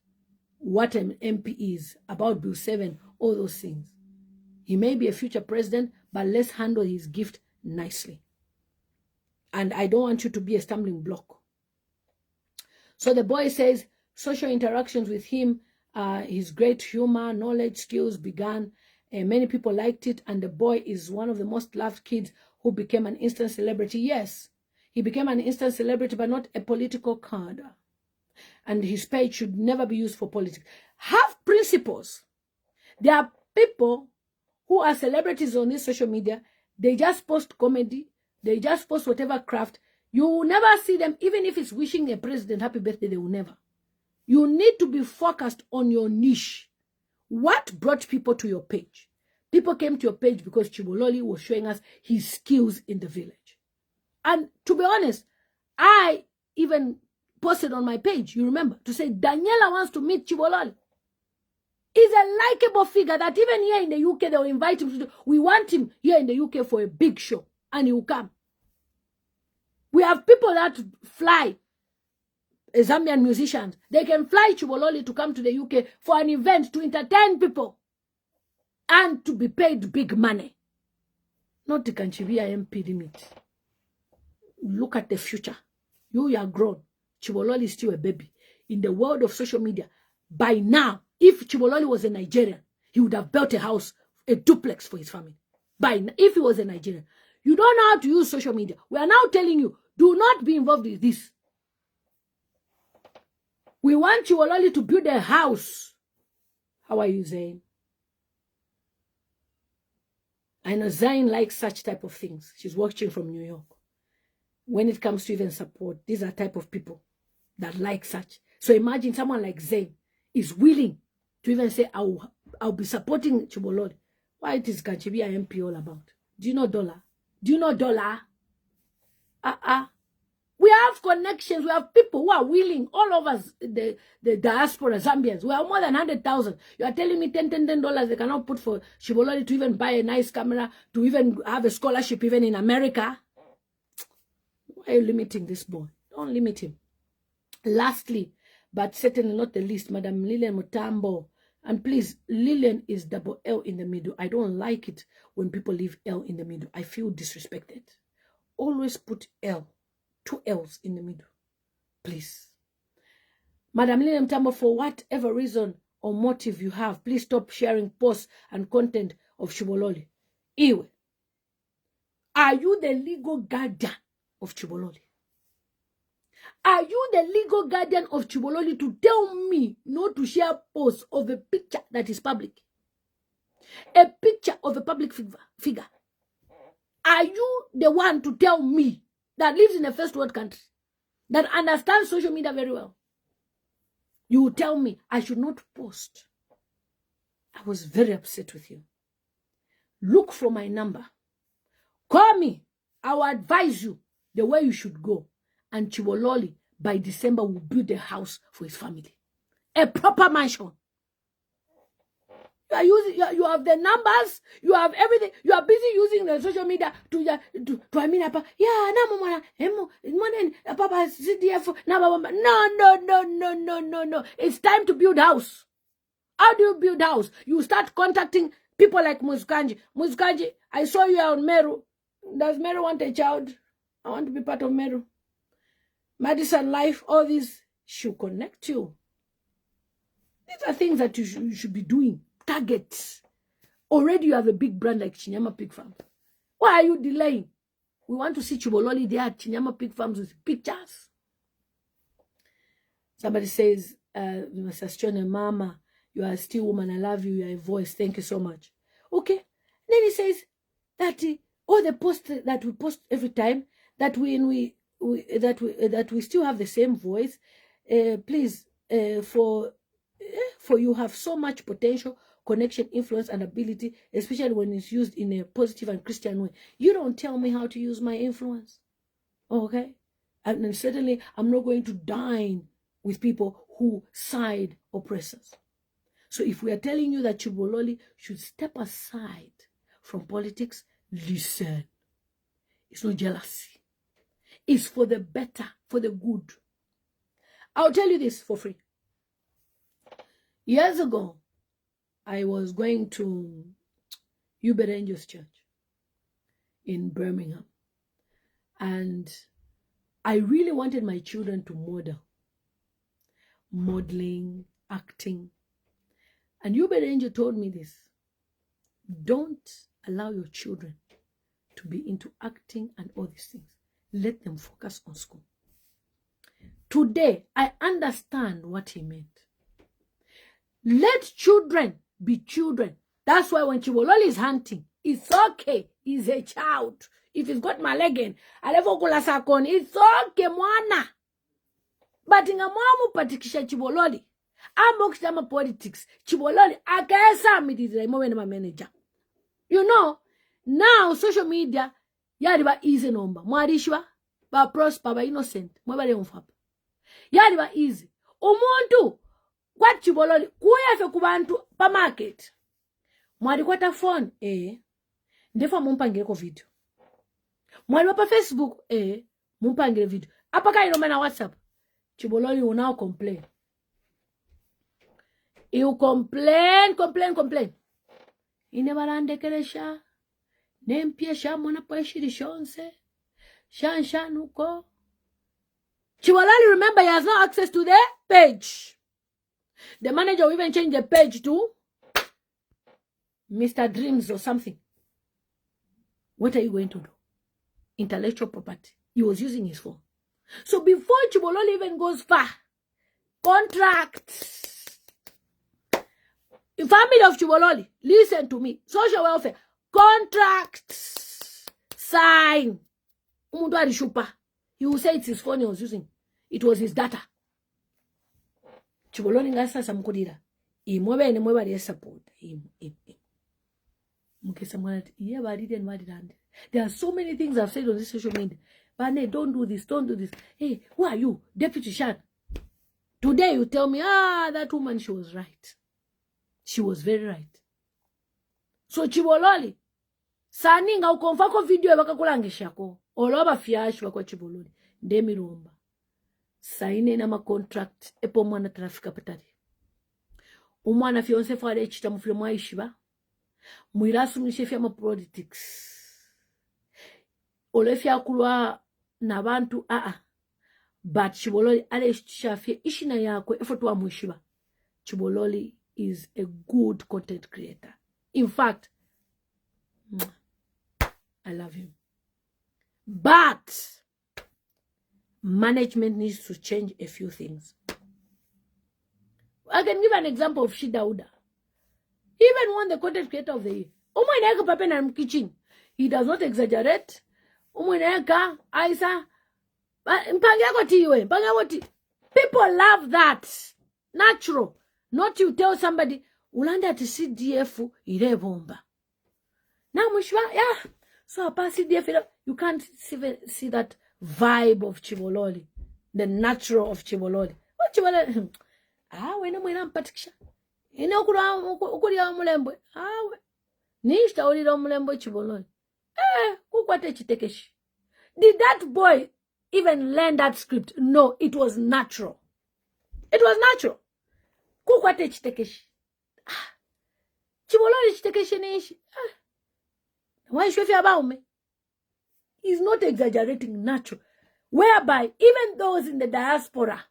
what an MP is, about Bill 7, all those things. He may be a future president, but let's handle his gift nicely. And I don't want you to be a stumbling block. So the boy says social interactions with him, his great humor, knowledge, skills began. Many people liked it, and the boy is one of the most loved kids who became an instant celebrity. Yes, he became an instant celebrity, but not a political card. And his page should never be used for politics. Have principles. There are people who are celebrities on this social media. They just post comedy. They just post whatever craft. You will never see them, even if it's wishing a president happy birthday, they will never. You need to be focused on your niche. What brought people to your page? People came to your page because Chibololi was showing us his skills in the village. And to be honest, I even posted on my page, you remember, to say Daniela wants to meet Chibololi. He's a likable figure that even here in the UK, they will invite him to do. We want him here in the UK for a big show, and he will come. We have people that fly, Zambian musicians. They can fly Chibololi to come to the UK for an event to entertain people and to be paid big money. Not the Kanchibia MP limit. Look at the future. You are grown. Chibololi is still a baby. In the world of social media, by now, if Chibololi was a Nigerian, he would have built a house, a duplex for his family. If he was a Nigerian. You don't know how to use social media. We are now telling you, do not be involved with this. We want Chibololi to build a house. How are you, Zayn? I know Zayn likes such type of things. She's watching from New York. When it comes to even support, these are type of people that like such. So imagine someone like Zayn is willing to even say, I'll be supporting Chibololi. Why it is Kachibia MP all about? Do you know dollar? Do you know dollar? We have connections. We have people who are willing all over the diaspora, Zambians. We have more than 100,000. You are telling me $10 they cannot put for Chibololi to even buy a nice camera, to even have a scholarship even in America? Why are you limiting this boy? Don't limit him. Lastly, but certainly not the least, Madam Lillian Mutambo. And please, Lillian is double L in the middle. I don't like it when people leave L in the middle. I feel disrespected. Always put L, 2 L's in the middle. Please. Madam Lillian Mutambo, for whatever reason or motive you have, please stop sharing posts and content of Chibololi. Iwe, are you the legal guardian of Chibololi? Are you the legal guardian of Chibololi to tell me not to share posts of a picture that is public? A picture of a public figure. Are you the one to tell me that lives in a first world country, that understands social media very well? You will tell me I should not post. I was very upset with you. Look for my number. Call me. I will advise you the way you should go. And Chibololi, by December, will build a house for his family. A proper mansion. You have the numbers, you have everything. You are busy using the social media to I mean, yeah, papa CDF. No. It's time to build house. How do you build house? You start contacting people like Muskanji. Muskanji, I saw you on Meru. Does Meru want a child? I want to be part of Meru. Madison Life, all these should connect you. These are things that you should be doing. Targets. Already you have a big brand like Chinyama Pig Farms. Why are you delaying? We want to see Chibololi there at Chinyama Pig Farms with pictures. Somebody says, Mr. Mama, you are still woman, I love you, you are a voice, thank you so much. Okay. Then he says that all the posts that we post every time, that we still have the same voice. Please, for you have so much potential, connection, influence, and ability, especially when it's used in a positive and Christian way. You don't tell me how to use my influence. Okay? And certainly, I'm not going to dine with people who side oppressors. So if we are telling you that Chibololi should step aside from politics, listen. It's not jealousy. It's for the better, for the good. I'll tell you this for free. Years ago, I was going to Hubert Angels Church in Birmingham. And I really wanted my children to model. Modeling, acting. And Hubert Angel told me this. Don't allow your children to be into acting and all these things. Let them focus on school. Today, I understand what he meant. Let children be children. That's why when Chibololi is hunting, it's okay. He's a child. If he's got malegen, it's okay, mwana. But in a mwamu patikisha Chibololi, I'm politics. Chibololi, I guess I'm my manager. You know, now social media, yadiba easy number. Mwadishwa, ba prosper, ba innocent. Mwaba le mfapa. Yadiba easy. Umuntu, what Chibololi, kuya kubantu pa market. Mwadi kwata phone, ndefa mumpangire ko video. Mwadi pa Facebook, mumpangire video. Apaka iloma na WhatsApp. Chibololi will now complain. He will complain. Inebarandekeresha. Nempia shamona poeshiri shonse. Shanshanuko. Chibololi, remember, he has no access to the page. The manager will even change the page to Mr. Dreams or something. What are you going to do? Intellectual property. He was using his phone. So before Chibololi even goes far, contracts. Family of Chibololi, listen to me. Social welfare, contracts. Sign. He will say it's his phone he was using. It was his data. Chibololi ngasa samkudira. Imwebe ni mweba liye support. There are so many things I've said on this social media. Bane, don't do this, don't do this. Hey, who are you? Deputy Shan. Today you tell me, that woman, she was right. She was very right. So Chibololi, saninga ukonfako video bakakulangishako. Oloba fiashi wako Chibololi. Ndemi rumba. Saine na ma contract epo mwana trafika patari. Umwana fionse fare chita mufile mwaishiba. Mwirasu mnishefi ma politics. Olefia kulwa na bantu but Chibololi ale shafie ishina yako effort wa mwishiba. Chibololi is a good content creator. In fact, I love him. But management needs to change a few things. I can give an example of Shidauda. He even won the content creator of the year. Kitchen. He does not exaggerate. Aisa. People love that. Natural. Not you tell somebody, Ulanda to CDF ire bomba. Now, yeah. So apart CDF, you can't see that vibe of Chibololi. The natural of Chibololi. What Chibololi? Wena mwina mpatikisha. Ine ukulia mulembwe. Nishta ulila mulembwe Chibololi. Kukwate chitekeshi. Did that boy even learn that script? No, it was natural. It was natural. Kukwate chitekeshi. Chibololi chitekeshi nishi. Why should you about me? He's not exaggerating, natural. Whereby even those in the diaspora,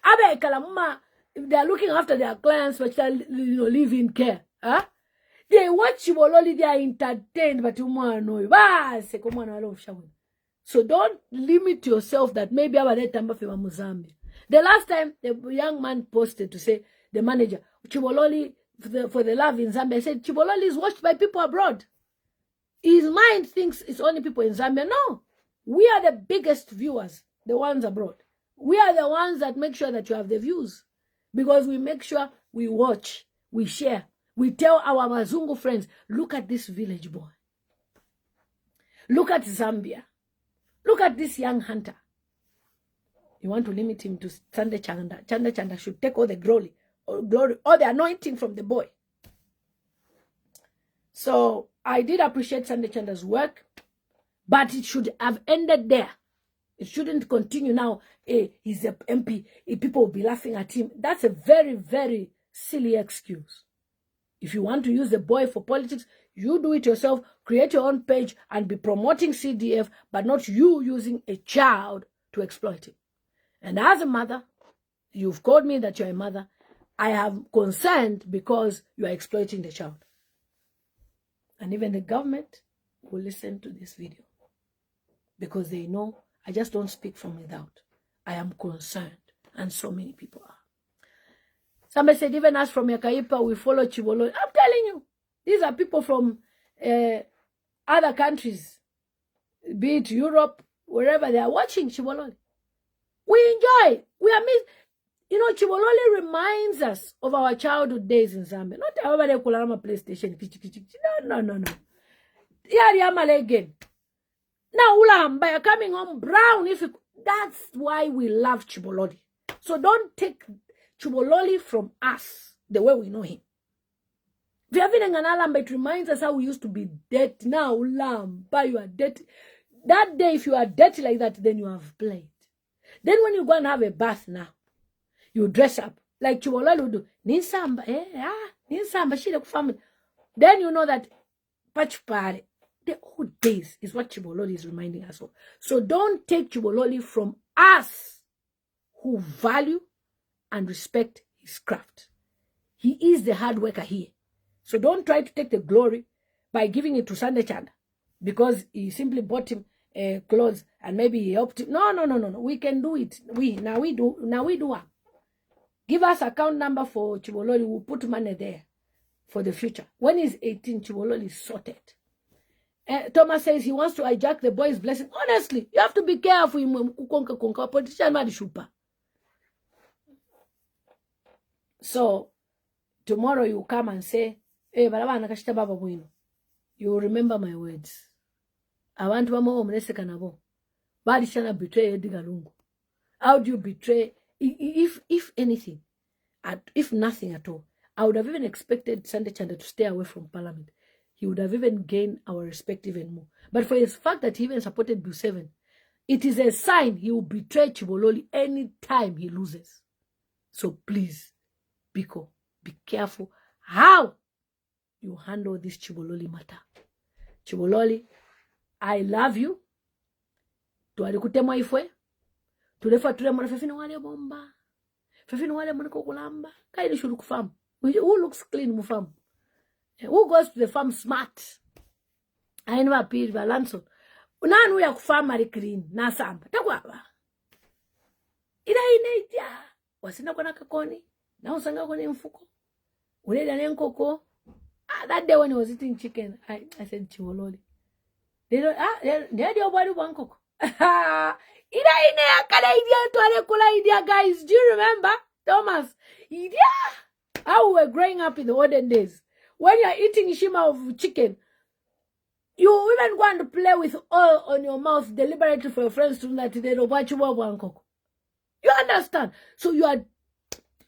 if they are looking after their clients, but they live in care. They watch Chibololi, they are entertained, but you know. So don't limit yourself that maybe I was Mozambique. The last time the young man posted to say, the manager, Chibololi for the love in Zambia, said Chibololi is watched by people abroad. His mind thinks it's only people in Zambia. No, we are the biggest viewers, the ones abroad. We are the ones that make sure that you have the views. Because we make sure we watch, we share. We tell our Mazungu friends, look at this village boy. Look at Zambia. Look at this young hunter. You want to limit him to Chanda. Chanda should take all the glory, all the anointing from the boy. So I did appreciate Chanda's work, but it should have ended there. It shouldn't continue now. He's an MP. People will be laughing at him. That's a very, very silly excuse. If you want to use the boy for politics, you do it yourself. Create your own page and be promoting CDF, but not you using a child to exploit him. And as a mother, you've called me that you're a mother. I am concerned because you are exploiting the child. And even the government will listen to this video because they know I just don't speak from without. I am concerned, and so many people are. Somebody said, even us from Yakaipa, we follow Chibololi. I'm telling you, these are people from other countries, be it Europe, wherever they are watching Chibololi. We enjoy. We are you know, Chibololi reminds us of our childhood days in Zambia. Not everybody kularama PlayStation. No. Yari again. Now ulamba, you're coming home brown. That's why we love Chibololi. So don't take Chibololi from us the way we know him. It reminds us how we used to be dirty. Now ulamba, you are dirty. That day, if you are dirty like that, then you have played. Then when you go and have a bath now, you dress up like Chibololi would do. Ninsamba, she look family. Then you know that Pachpare, the old days is what Chibololi is reminding us of. So don't take Chibololi from us who value and respect his craft. He is the hard worker here. So don't try to take the glory by giving it to Chanda because he simply bought him clothes and maybe he helped him. No. We can do it. Now we do. Give us account number for Chibololi. We'll put money there for the future. When he's 18, Chibololi is sorted. Thomas says he wants to hijack the boy's blessing. Honestly, you have to be careful. So, tomorrow you come and say, you will remember my words. I want one more kanabo. Betray Digalungu. How do you betray? If anything, if nothing at all, I would have even expected Chanda to stay away from Parliament. He would have even gained our respect even more. But for his fact that he even supported Bu7, it is a sign he will betray Chibololi anytime he loses. So please, Biko, be careful how you handle this Chibololi matter. Chibololi, I love you. Tualikutema ifwe. Tulefa tulemona fefino wale bomba. Fefino wale mwana kukulamba. Kaili shulu kufamu. Who looks clean mufamu? Who goes to the farm smart? I never appeared by Lanson. Unanu ya kufamu ari clean. Nasamba. Takwaba. ila ineja wasina kona kakoni na usanga kone mfuko uleda nenkoko. That day when he was eating chicken, I said, Chibololi. They don't, they're the body one cook. Ida idea, guys. Do you remember, Thomas? Idea. How we were growing up in the olden days. When you're eating shima of chicken, you even go and play with oil on your mouth deliberately for your friends to know that they don't watch one cook. You understand? So you are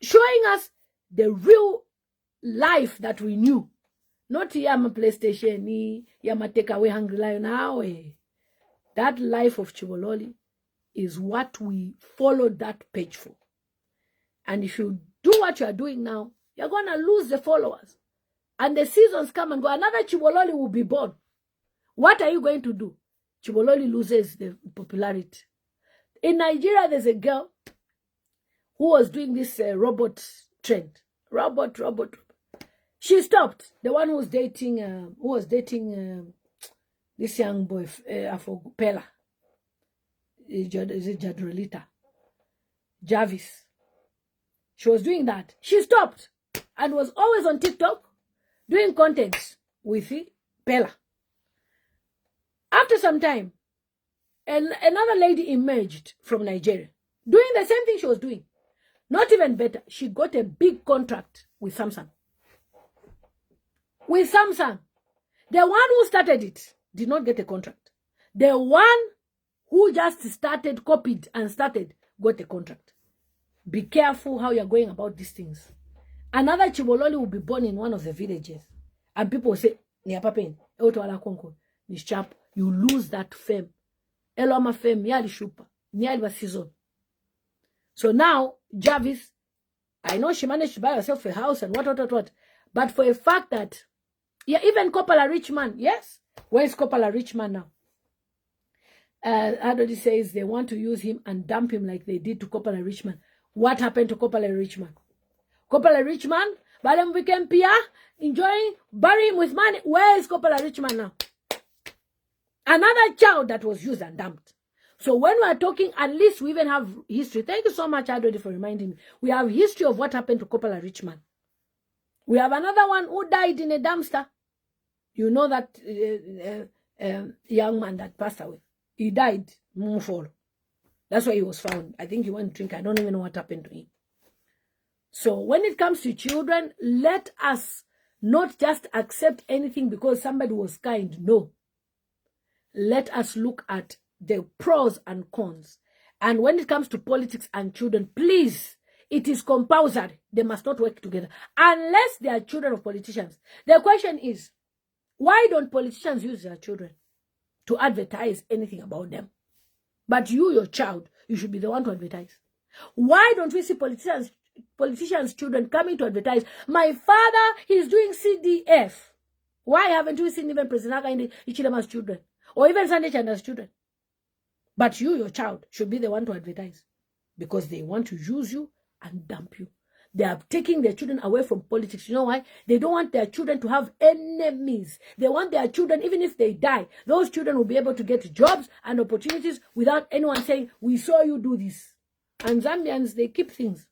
showing us the real life that we knew. Not yama PlayStation, ni yama take away Hungry Lion. That life of Chibololi is what we followed that page for. And if you do what you are doing now, you're going to lose the followers. And the seasons come and go. Another Chibololi will be born. What are you going to do? Chibololi loses the popularity. In Nigeria, there's a girl who was doing this robot trend. Robot. She stopped. The one who was dating this young boy, for Pella. Is it Jadrolita? Jarvis. She was doing that. She stopped and was always on TikTok doing content with Pella. After some time, another lady emerged from Nigeria doing the same thing she was doing. Not even better. She got a big contract with Samsung. With Samsung. The one who started it did not get a contract. The one who just started, copied and started, got a contract. Be careful how you're going about these things. Another Chibololi will be born in one of the villages. And people will say, you lose that fame. Eloma fame, yali shupa, nyali season. So now, Jarvis, I know she managed to buy herself a house and what. But for a fact that, yeah, even Coppola Richman, yes. Where's Coppola Richman now? Adodi says they want to use him and dump him like they did to Coppola Richman. What happened to Coppola Richman? Coppola Richman, Badam Weekend Pia, enjoying, bury him with money. Where is Coppola Richman now? Another child that was used and dumped. So when we are talking, at least we even have history. Thank you so much, Adodi, for reminding me. We have history of what happened to Coppola Richman. We have another one who died in a dumpster. You know that young man that passed away. He died. That's why he was found. I think he went to drink. I don't even know what happened to him. So when it comes to children, let us not just accept anything because somebody was kind. No. Let us look at the pros and cons. And when it comes to politics and children, please, it is compulsory. They must not work together. Unless they are children of politicians. The question is, why don't politicians use their children to advertise anything about them? But you, your child, you should be the one to advertise. Why don't we see politicians' children coming to advertise? My father, he's doing CDF. Why haven't we seen even President Aka in Ichilema's children? Or even Sunday Chanda's children? But you, your child, should be the one to advertise. Because they want to use you and dump you. They are taking their children away from politics. You know why? They don't want their children to have enemies. They want their children, even if they die, those children will be able to get jobs and opportunities without anyone saying, we saw you do this. And Zambians, they keep things.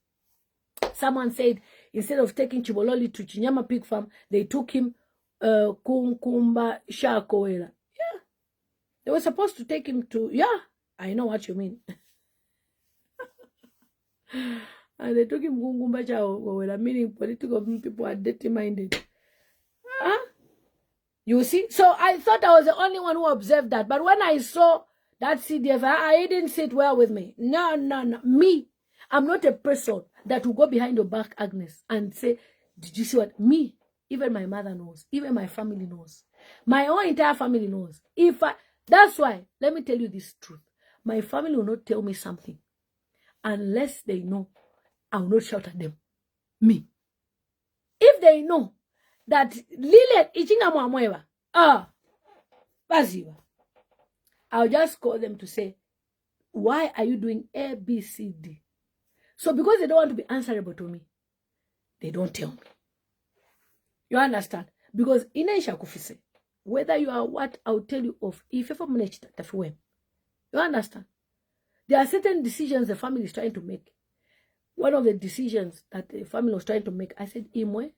Someone said, instead of taking Chibololi to Chinyama Pig Farm, they took him Kunkumba Shakoela. Yeah. They were supposed to take him to, yeah, I know what you mean. And they took him Kunkumba Shakoela, meaning political people are dirty-minded. Huh? You see? So I thought I was the only one who observed that. But when I saw that CDF, I didn't sit well with me. No. Me. I'm not a person that will go behind your back, Agnes, and say, did you see what? Me. Even my mother knows. Even my family knows. My own entire family knows. That's why, let me tell you this truth. My family will not tell me something unless they know I will not shout at them. Me. If they know that Lilith Ichinga Mwaba, Baziwa, I'll just call them to say, why are you doing A, B, C, D? So because they don't want to be answerable to me, they don't tell me. You understand? Because inaisha kufise, whether you are what, I'll tell you of. If you understand? There are certain decisions the family is trying to make. One of the decisions that the family was trying to make, I said, Imwe,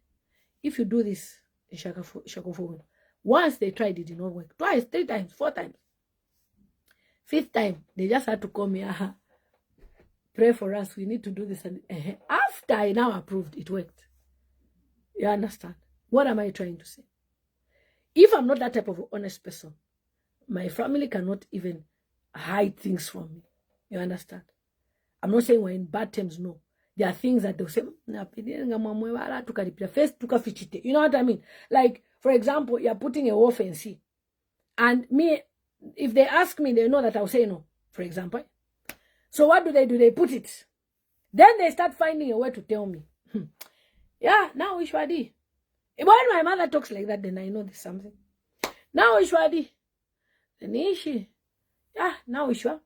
if you do this in Shakofo, once they tried, it did not work. Twice, 3 times, 4 times. 5th time, they just had to call me, pray for us, we need to do this. And after I now approved, it worked. You understand? What am I trying to say? If I'm not that type of honest person, my family cannot even hide things from me. You understand? I'm not saying we're in bad terms, no. There are things that they'll say, first, you know what I mean? Like, for example, you're putting a wall fence, and me, if they ask me, they know that I'll say no, for example. So what do? They put it. Then they start finding a way to tell me. Yeah, now Ishwadi. When my mother talks like that, then I know there's something. Now Ishwadi. Then Ishi. Yeah, now Ishwa.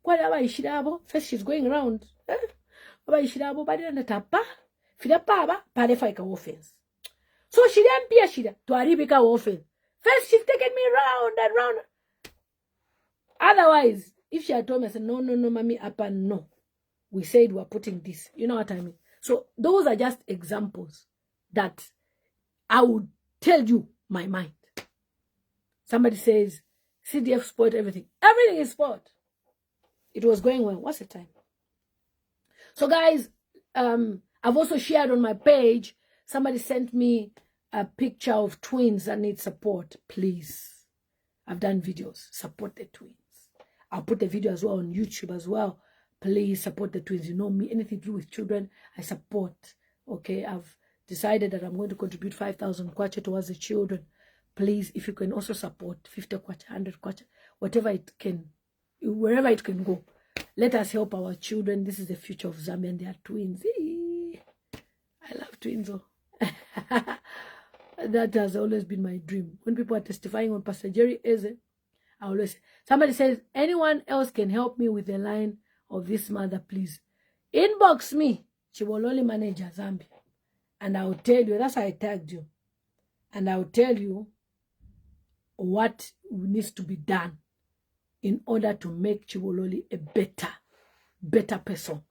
Whatever Ishidabo. First she's going around. But Ishidabo, but then the tapa. Fida paba, padefaika offense. So she didn't be a shida to Aribika offense. First she's taken me round and round. Otherwise, if she had told me, I said, no, mommy, apa, no. We said we're putting this. You know what I mean? So those are just examples that I would tell you my mind. Somebody says, CDF spoiled everything. Everything is spoiled. It was going well. What's the time? So guys, I've also shared on my page, somebody sent me a picture of twins that need support. Please. I've done videos. Support the twins. I'll put the video as well on YouTube as well. Please support the twins. You know me, anything to do with children, I support. Okay, I've decided that I'm going to contribute 5,000 kwacha towards the children. Please, if you can also support 50 kwacha, 100 kwacha, whatever it can, wherever it can go. Let us help our children. This is the future of Zambia, and they are twins. I love twins. Oh. That has always been my dream. When people are testifying on Pastor Jerry Eze, I always say, somebody says, anyone else can help me with the line of this mother, please. Inbox me, Chibololi Manager Zambia. And I'll tell you, that's why I tagged you. And I'll tell you what needs to be done in order to make Chibololi a better person.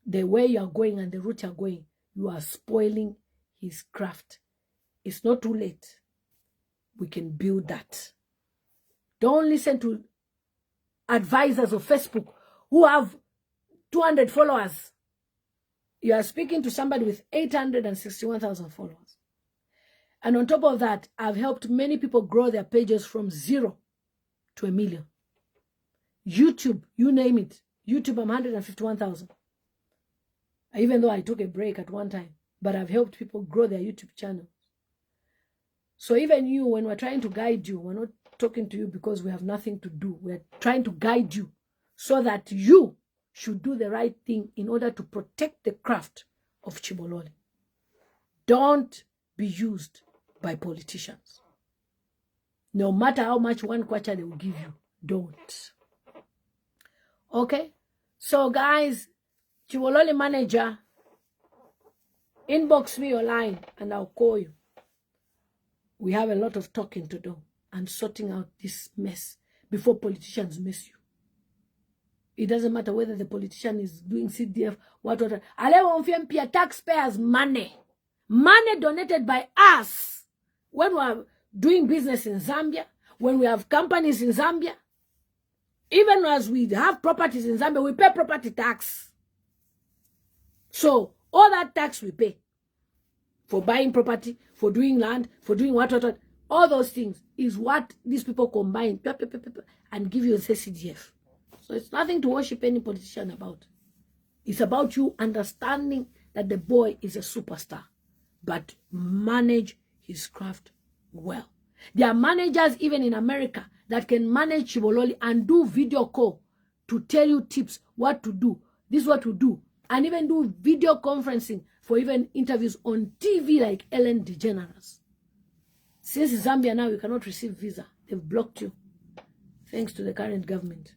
The way you are going and the route you are going, you are spoiling his craft. It's not too late. We can build that. Don't listen to advisors of Facebook who have 200 followers. You are speaking to somebody with 861,000 followers. And on top of that, I've helped many people grow their pages from 0 to 1 million. YouTube, you name it. YouTube, I'm 151,000. Even though I took a break at one time. But I've helped people grow their YouTube channels. So even you, when we're trying to guide you, we're not talking to you because we have nothing to do. We're trying to guide you so that you should do the right thing in order to protect the craft of Chibololi. Don't be used by politicians. No matter how much one kwacha they will give you, don't. Okay? So guys, Chibololi Manager, inbox me your line and I'll call you. We have a lot of talking to do and sorting out this mess before politicians mess you. It doesn't matter whether the politician is doing CDF, what. Alewa taxpayers' money. Money donated by us when we are doing business in Zambia, when we have companies in Zambia, even as we have properties in Zambia, we pay property tax. So all that tax we pay for buying property, for doing land, for doing what, all those things is what these people combine and give you a CDF. So it's nothing to worship any politician about. It's about you understanding that the boy is a superstar, but manage his craft well. There are managers even in America that can manage Chibololi and do video call to tell you tips, what to do, this is what to do, and even do video conferencing for even interviews on TV like Ellen DeGeneres. Since Zambia now, you cannot receive visa. They've blocked you, thanks to the current government.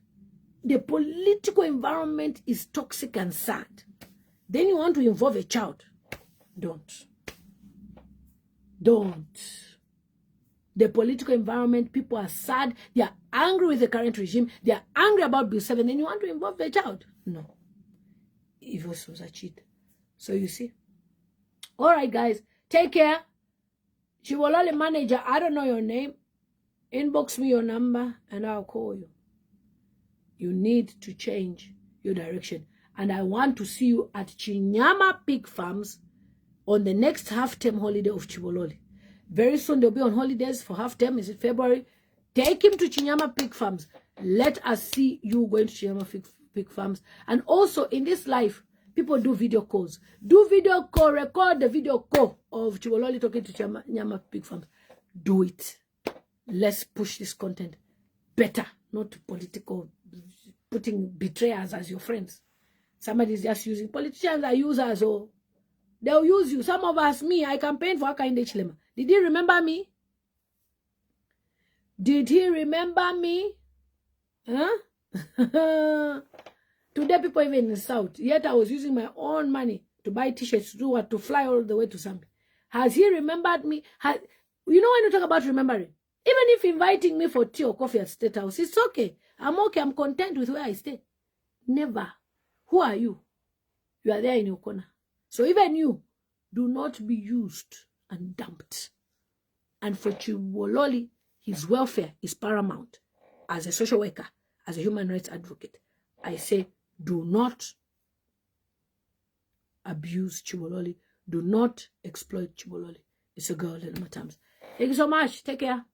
The political environment is toxic and sad. Then you want to involve a child. Don't. the political environment. People are sad. They are angry with the current regime. They are angry about Bill 7. And you want to involve the child? No. It was a cheat. So you see. All right, guys. Take care. Chibololi manager, I don't know your name. Inbox me your number and I'll call you. You need to change your direction. And I want to see you at Chinyama Pig Farms on the next half-term holiday of Chibololi. Very soon they'll be on holidays for half-term. Is it February? Take him to Chinyama Pig Farms. Let us see you going to Chinyama Pig Farms. And also in this life, people do video calls. Do video call, record the video call of Chibololi talking to Chinyama Pig Farms. Do it. Let's push this content better, not political, putting betrayers as your friends. Somebody's just using politicians are users, or they'll use you. Some of us, me, I campaigned for Hakainde Chilema. Did he remember me? Did he remember me? Huh? Today, people even in the South, yet I was using my own money to buy t-shirts, to do what, to fly all the way to Zambia. Has he remembered me? You know when you talk about remembering, even if inviting me for tea or coffee at State House, it's okay. I'm okay. I'm content with where I stay. Never. Who are you? You are there in your corner. So even you, do not be used and dumped. And for Chibololi, his welfare is paramount. As a social worker, as a human rights advocate, I say, do not abuse Chibololi. Do not exploit Chibololi. It's a girl in my terms. Thank you so much. Take care.